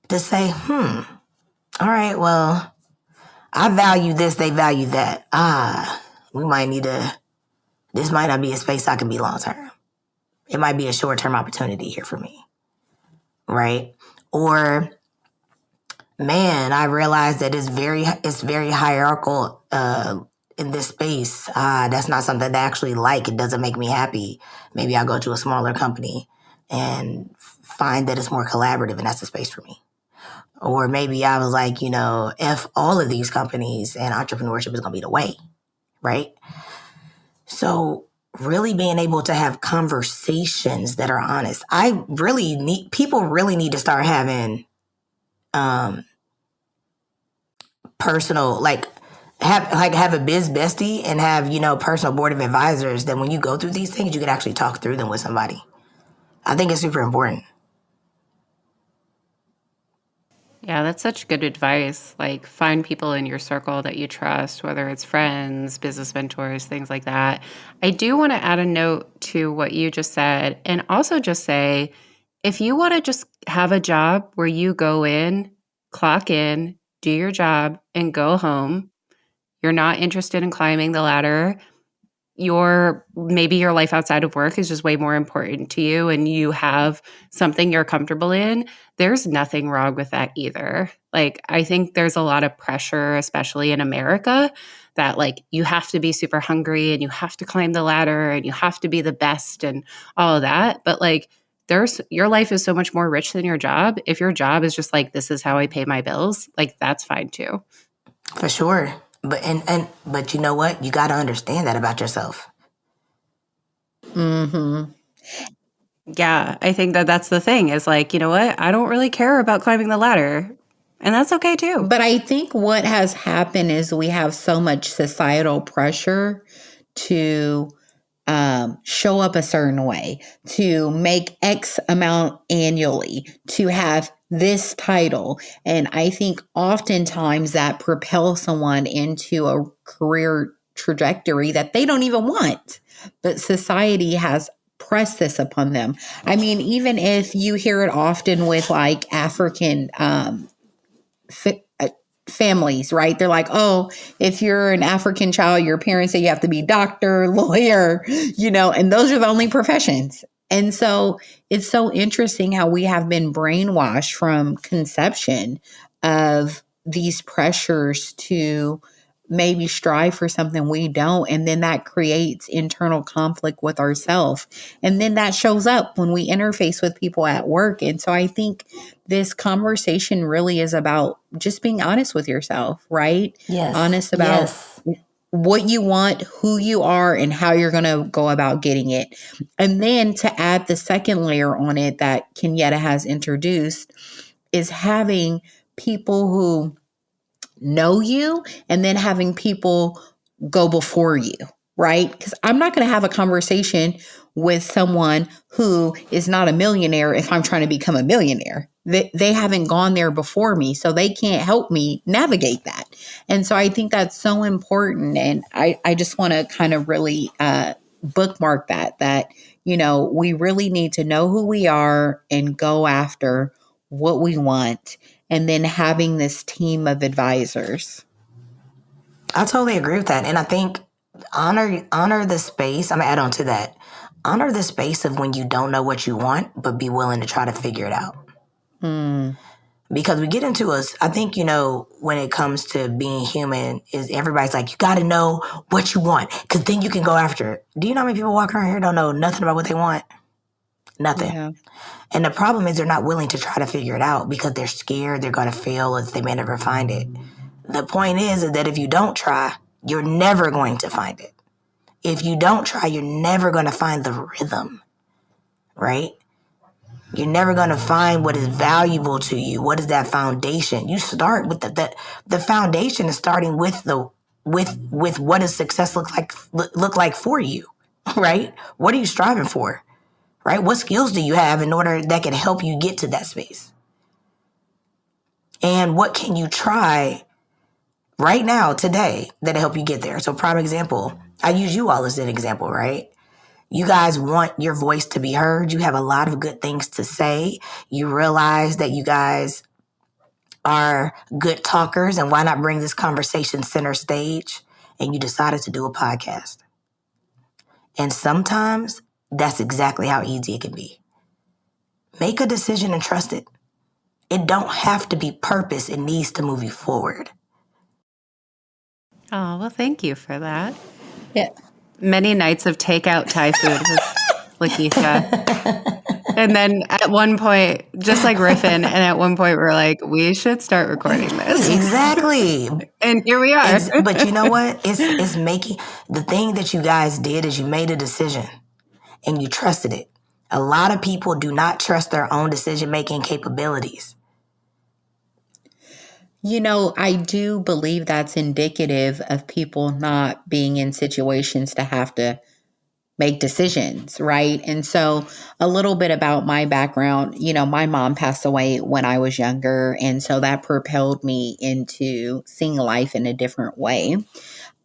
To say, all right, well, I value this, they value that. This might not be a space I can be long term. It might be a short term opportunity here for me, right? Or, man, I realize that it's very hierarchical in this space. That's not something that I actually like. It doesn't make me happy. Maybe I'll go to a smaller company and find that it's more collaborative and that's the space for me. Or maybe I was like, F all of these companies and entrepreneurship is going to be the way, right? So really being able to have conversations that are honest. People really need to start having personal, have a biz bestie and have, personal board of advisors that when you go through these things, you can actually talk through them with somebody. I think it's super important. Yeah, that's such good advice. Like, find people in your circle that you trust, whether it's friends, business mentors, things like that. I do want to add a note to what you just said, and also just say, if you want to just have a job where you go in, clock in, do your job, and go home, you're not interested in climbing the ladder, maybe your life outside of work is just way more important to you and you have something you're comfortable in, there's nothing wrong with that either. Like, I think there's a lot of pressure, especially in America, that like you have to be super hungry and you have to climb the ladder and you have to be the best and all of that. But like, your life is so much more rich than your job. If your job is just like, this is how I pay my bills, like that's fine too. For sure. But you know what? You got to understand that about yourself. Mm-hmm. Yeah, I think that's the thing is like, you know what? I don't really care about climbing the ladder. And that's okay too. But I think what has happened is we have so much societal pressure to show up a certain way, to make X amount annually, to have this title. And I think oftentimes that propels someone into a career trajectory that they don't even want. But society has press this upon them. I mean, even if you hear it often with like African families, right? They're like, oh, if you're an African child, your parents say you have to be doctor, lawyer, and those are the only professions. And so it's so interesting how we have been brainwashed from conception of these pressures to maybe strive for something we don't. And then that creates internal conflict with ourselves. And then that shows up when we interface with people at work. And so I think this conversation really is about just being honest with yourself, right? Yes. Honest about what you want, who you are, and how you're going to go about getting it. And then to add the second layer on it that Kenyetta has introduced is having people who know you and then having people go before you, right? Because I'm not going to have a conversation with someone who is not a millionaire if I'm trying to become a millionaire. They haven't gone there before me, so they can't help me navigate that. And so I think that's so important. And I just want to kind of really bookmark that, we really need to know who we are and go after what we want, and then having this team of advisors. I totally agree with that. And I think honor the space. I'm going to add on to that. Honor the space of when you don't know what you want, but be willing to try to figure it out. Because we get into I think, when it comes to being human, is everybody's like, you got to know what you want because then you can go after it. Do you know how many people walk around here don't know nothing about what they want? Nothing. Yeah. And the problem is they're not willing to try to figure it out because they're scared they're going to fail or they may never find it. The point is that if you don't try, you're never going to find it. If you don't try, you're never going to find the rhythm, right? You're never going to find what is valuable to you. What is that foundation? You start with the foundation is starting with with what does success look like for you, right? What are you striving for, right? What skills do you have in order that can help you get to that space? And what can you try right now, today, that'll help you get there? So prime example, I use you all as an example, right? You guys want your voice to be heard. You have a lot of good things to say. You realize that you guys are good talkers, and why not bring this conversation center stage? And you decided to do a podcast. And sometimes that's exactly how easy it can be. Make a decision and trust it. It don't have to be purpose. It needs to move you forward. Oh, well, thank you for that. Yeah. Many nights of takeout Thai food with Lakisha. And then at one point, just like riffing, and at one point we're like, we should start recording this. Exactly. And here we are. But you know what? It's making, the thing that you guys did is you made a decision and you trusted it. A lot of people do not trust their own decision-making capabilities. I do believe that's indicative of people not being in situations to have to make decisions, right? And so a little bit about my background, my mom passed away when I was younger. And so that propelled me into seeing life in a different way.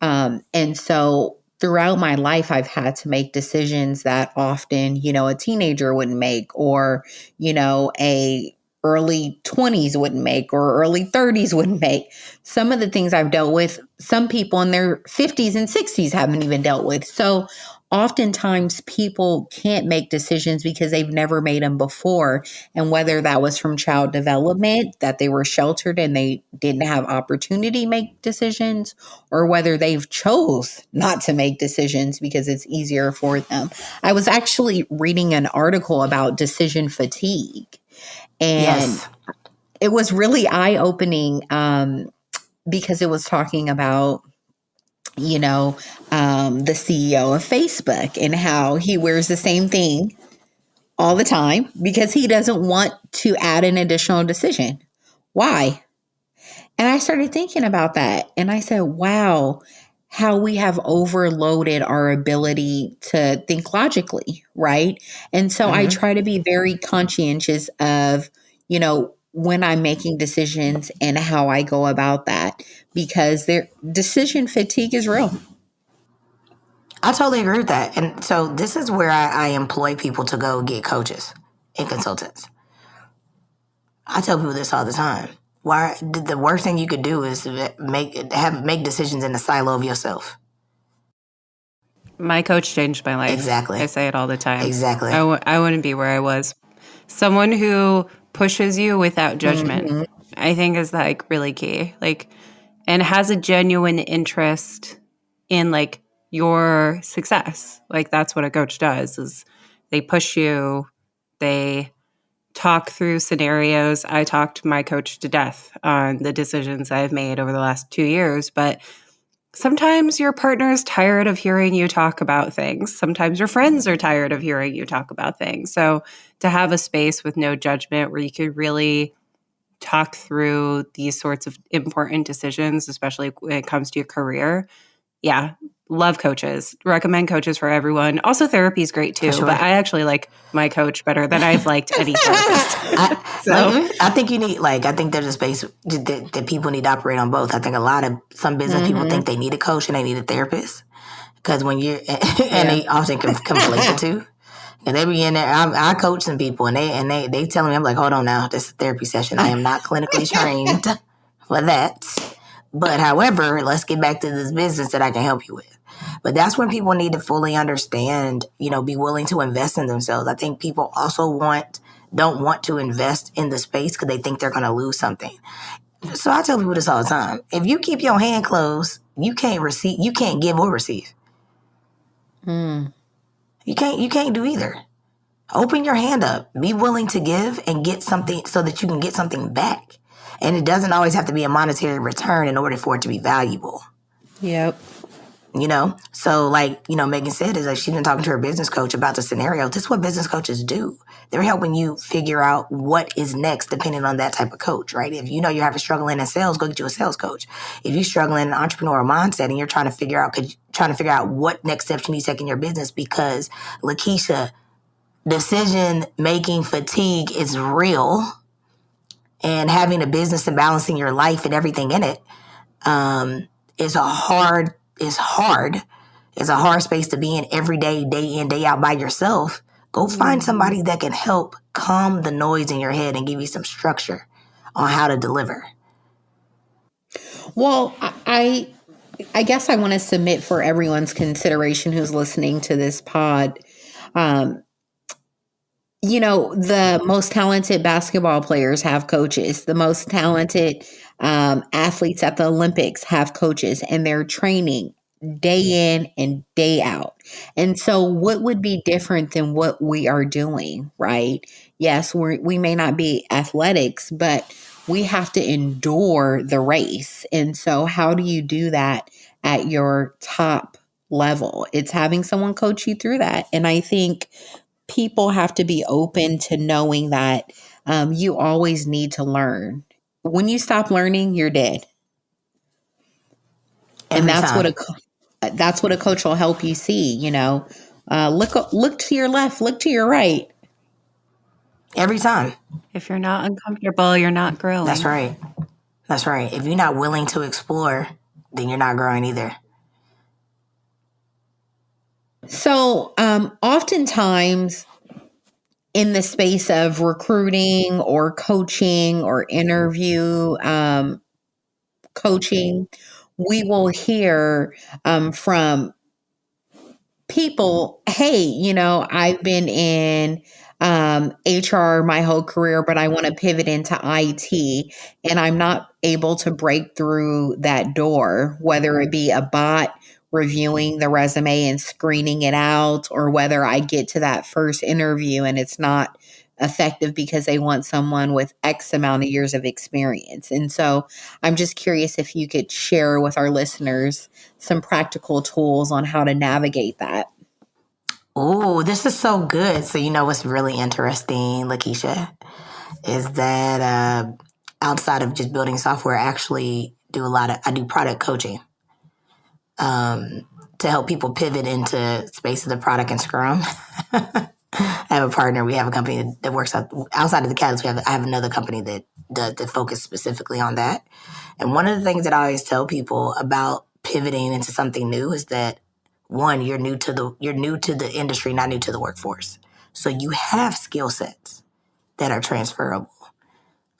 And so throughout my life, I've had to make decisions that often, a teenager wouldn't make, or, a early 20s wouldn't make, or early 30s wouldn't make. Some of the things I've dealt with, some people in their 50s and 60s haven't even dealt with. So oftentimes people can't make decisions because they've never made them before. And whether that was from child development, that they were sheltered and they didn't have opportunity to make decisions, or whether they've chose not to make decisions because it's easier for them. I was actually reading an article about decision fatigue. And it was really eye-opening because it was talking about, the CEO of Facebook and how he wears the same thing all the time because he doesn't want to add an additional decision. Why? And I started thinking about that. And I said, wow, how we have overloaded our ability to think logically, right? And so I try to be very conscientious of, when I'm making decisions and how I go about that, because their decision fatigue is real. I totally agree with that. And so this is where I employ people to go get coaches and consultants. I tell people this all the time. Why the worst thing you could do is make decisions in the silo of yourself. My coach changed my life. Exactly. I say it all the time. Exactly. I wouldn't be where I was. Someone who pushes you without judgment, I think is like really key. Like, and has a genuine interest in like your success. Like that's what a coach does is they push you, they talk through scenarios. I talked my coach to death on the decisions I've made over the last 2 years, but sometimes your partner is tired of hearing you talk about things. Sometimes your friends are tired of hearing you talk about things. So to have a space with no judgment where you could really talk through these sorts of important decisions, especially when it comes to your career. Yeah, love coaches. Recommend coaches for everyone. Also, therapy is great too, sure. but I actually like my coach better than I've liked any therapist. I think you need I think there's a space that people need to operate on both. I think some business people think they need a coach and they need a therapist because when you're and they often conflate the two. And they be in there. I coach some people, and they tell me, I'm like, hold on now, this is a therapy session. I am not clinically trained for that. But however, let's get back to this business that I can help you with. But that's when people need to fully understand, be willing to invest in themselves. I think people also don't want to invest in the space because they think they're going to lose something. So I tell people this all the time: if you keep your hand closed, you can't give or receive. You can't do either. Open your hand up. Be willing to give and get something so that you can get something back. And it doesn't always have to be a monetary return in order for it to be valuable. Yep. So Megan said is she's been talking to her business coach about the scenario. This is what business coaches do. They're helping you figure out what is next depending on that type of coach, right? If you know you're having struggling in sales, go get you a sales coach. If you're struggling in entrepreneurial mindset and you're trying to figure out what next steps you need to take in your business because Lakisha, decision-making fatigue is real, and having a business and balancing your life and everything in it is hard. It's a hard space to be in every day, day in, day out by yourself. Go find somebody that can help calm the noise in your head and give you some structure on how to deliver. Well, I guess I want to submit for everyone's consideration who's listening to this pod. The most talented basketball players have coaches. The most talented athletes at the Olympics have coaches, and they're training day in and day out. And so what would be different than what we are doing, right? Yes, we may not be athletics, but we have to endure the race. And so how do you do that at your top level? It's having someone coach you through that. And I think people have to be open to knowing that you always need to learn. When you stop learning, you're dead. And that's what a coach will help you see. Look to your left, look to your right. Every time. If you're not uncomfortable, you're not growing. That's right. If you're not willing to explore, then you're not growing either. So oftentimes in the space of recruiting or coaching or interview coaching, we will hear from people, hey, I've been in HR my whole career, but I want to pivot into IT and I'm not able to break through that door, whether it be a bot reviewing the resume and screening it out, or whether I get to that first interview and it's not effective because they want someone with X amount of years of experience. And so I'm just curious if you could share with our listeners some practical tools on how to navigate that. Oh, this is so good. So what's really interesting, Lakisha, is that outside of just building software, I actually I do product coaching to help people pivot into spaces of product and Scrum. I have a partner. We have a company that works outside of the Katalyst. I have another company that focus specifically on that. And one of the things that I always tell people about pivoting into something new is that one, you're new to the industry, not new to the workforce. So you have skill sets that are transferable.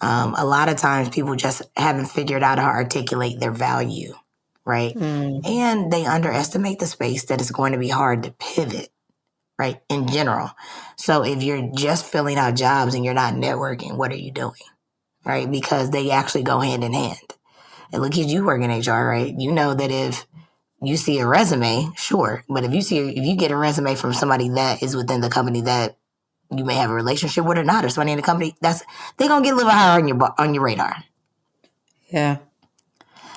A lot of times people just haven't figured out how to articulate their value, right? And they underestimate the space that it's going to be hard to pivot, right? In general. So if you're just filling out jobs and you're not networking, what are you doing? Right? Because they actually go hand in hand. And look at you work in HR, right? You know that if you see a resume, sure. But if you get a resume from somebody that is within the company that you may have a relationship with or not, or somebody in the company, they're gonna get a little higher on your radar. Yeah.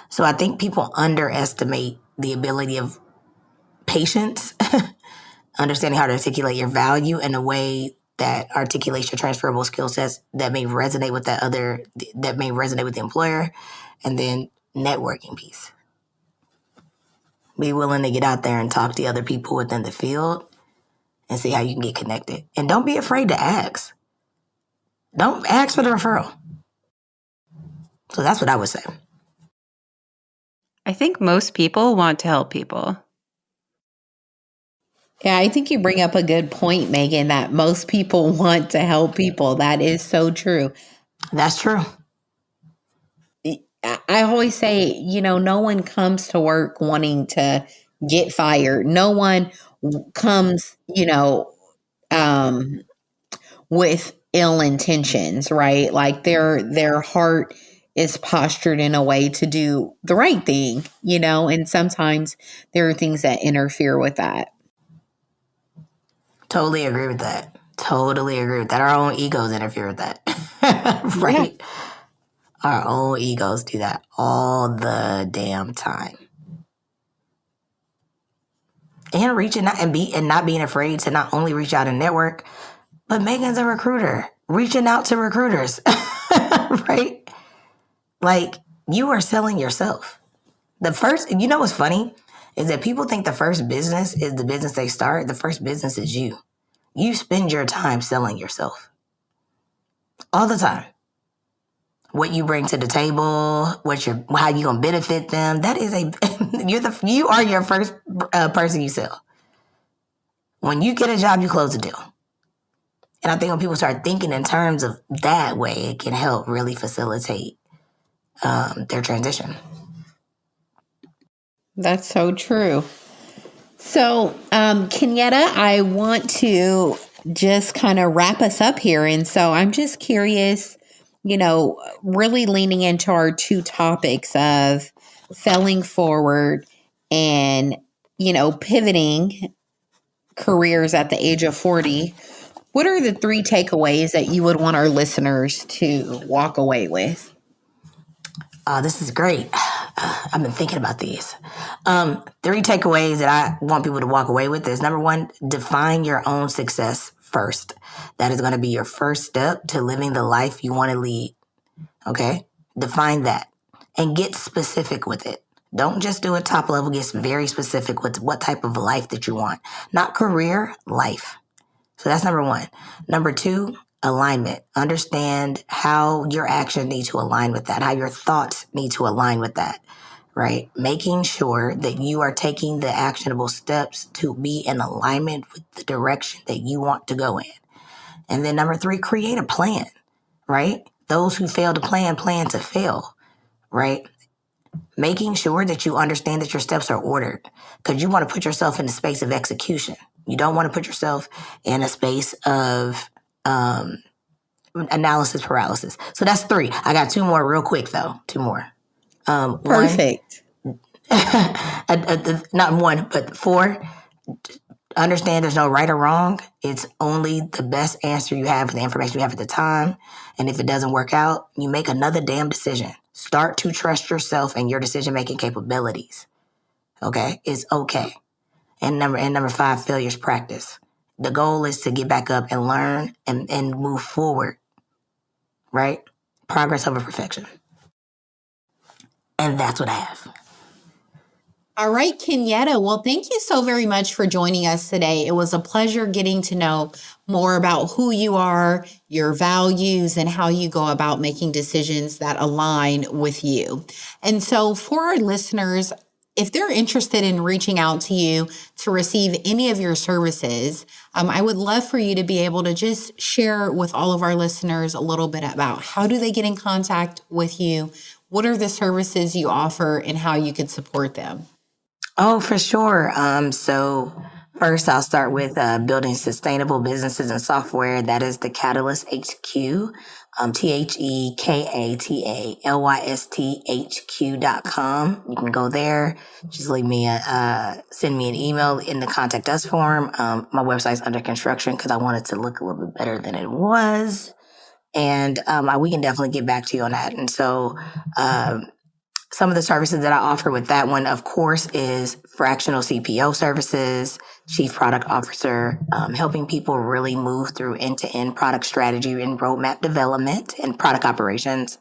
So I think people underestimate the ability of patience, understanding how to articulate your value in a way that articulates your transferable skill sets that may resonate with the employer, and then networking piece. Be willing to get out there and talk to other people within the field and see how you can get connected. And don't be afraid to ask. Don't ask for the referral. So that's what I would say. I think most people want to help people. Yeah, I think you bring up a good point, Megan, that most people want to help people. That is so true. That's true. I always say, no one comes to work wanting to get fired. No one comes, with ill intentions, right? Like their heart is postured in a way to do the right thing, and sometimes there are things that interfere with that. Totally agree with that. Our own egos interfere with that. Right? Yeah. Our own egos do that all the damn time. And reaching out and not being afraid to not only reach out and network, but Megan's a recruiter. Reaching out to recruiters. Right? Like, you are selling yourself. What's funny is that people think the first business is the business they start. The first business is you. You spend your time selling yourself. All the time. What you bring to the table, how you gonna benefit them. That is you are your first person you sell. When you get a job, you close the deal. And I think when people start thinking in terms of that way, it can help really facilitate their transition. That's so true. So, Kenyetta, I want to just kind of wrap us up here. And so I'm just curious, really leaning into our two topics of failing forward and, pivoting careers at the age of 40. What are the 3 takeaways that you would want our listeners to walk away with? This is great. I've been thinking about these. 3 takeaways that I want people to walk away with is, number 1, define your own success first. That is going to be your first step to living the life you want to lead. Okay? Define that and get specific with it. Don't just do it top level. Get very specific with what type of life that you want. Not career, life. So that's number 1. Number 2, alignment. Understand how your actions need to align with that, how your thoughts need to align with that, right? Making sure that you are taking the actionable steps to be in alignment with the direction that you want to go in. And then number 3, create a plan, right? Those who fail to plan to fail, right? Making sure that you understand that your steps are ordered, because you want to put yourself in the space of execution. You don't want to put yourself in a space of analysis paralysis. So that's 3. I got 2 more real quick, though. 2 more. Perfect. Not 1, but 4. Understand there's no right or wrong. It's only the best answer you have with the information you have at the time. And if it doesn't work out, you make another damn decision. Start to trust yourself and your decision-making capabilities. Okay? It's okay. And number 5, failures practice. The goal is to get back up and learn and move forward. Right? Progress over perfection. And that's what I have. All right, Kenyetta. Well, thank you so very much for joining us today. It was a pleasure getting to know more about who you are, your values, and how you go about making decisions that align with you. And so for our listeners, if they're interested in reaching out to you to receive any of your services, I would love for you to be able to just share with all of our listeners a little bit about how do they get in contact with you? What are the services you offer and how you could support them? Oh, for sure. So first I'll start with building sustainable businesses and software. That is the Katalyst HQ, TheKatalyst.com. You can go there. Just send me an email in the contact us form. My website's under construction because I want it to look a little bit better than it was. And we can definitely get back to you on that. And so some of the services that I offer with that one, of course, is fractional CPO services, chief product officer, helping people really move through end-to-end product strategy and roadmap development and product operations.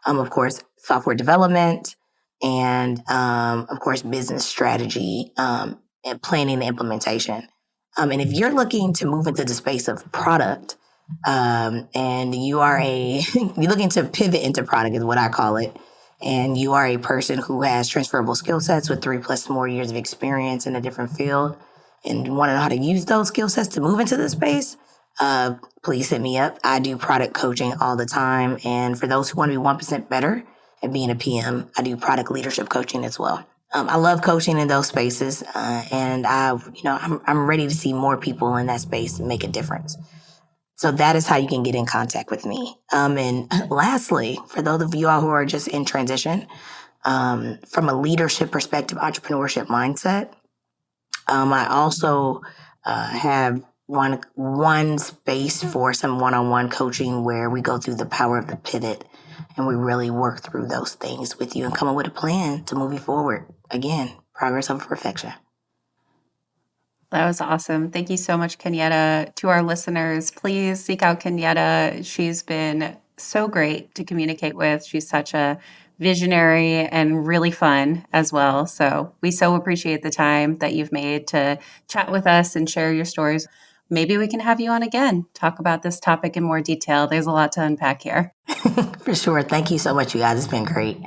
Of course, software development and, of course, business strategy and planning and implementation. And if you're looking to move into the space of product, and you're looking to pivot into product is what I call it, and you are a person who has transferable skill sets with 3+ more years of experience in a different field and want to know how to use those skill sets to move into the space, please hit me up. I do product coaching all the time. And for those who want to be 1% better at being a PM, I do product leadership coaching as well. I love coaching in those spaces. And I'm ready to see more people in that space make a difference. So that is how you can get in contact with me. And lastly, for those of you all who are just in transition, from a leadership perspective, entrepreneurship mindset, I also have one space for some one-on-one coaching where we go through the power of the pivot and we really work through those things with you and come up with a plan to move you forward. Again, progress over perfection. That was awesome. Thank you so much, Kenyetta. To our listeners, please seek out Kenyetta. She's been so great to communicate with. She's such a visionary and really fun as well. So we so appreciate the time that you've made to chat with us and share your stories. Maybe we can have you on again, talk about this topic in more detail. There's a lot to unpack here. For sure. Thank you so much, you guys. It's been great.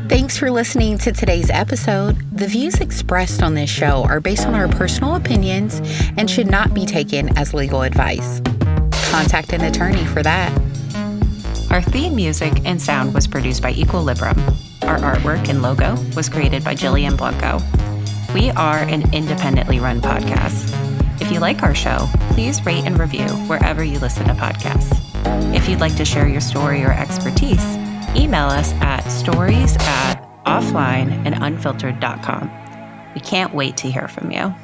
Thanks for listening to today's episode. The views expressed on this show are based on our personal opinions and should not be taken as legal advice. Contact an attorney for that. Our theme music and sound was produced by Equilibrium. Our artwork and logo was created by Jillian Blanco. We are an independently run podcast. If you like our show, please rate and review wherever you listen to podcasts. If you'd like to share your story or expertise, email us at stories@offlineandunfiltered.com. We can't wait to hear from you.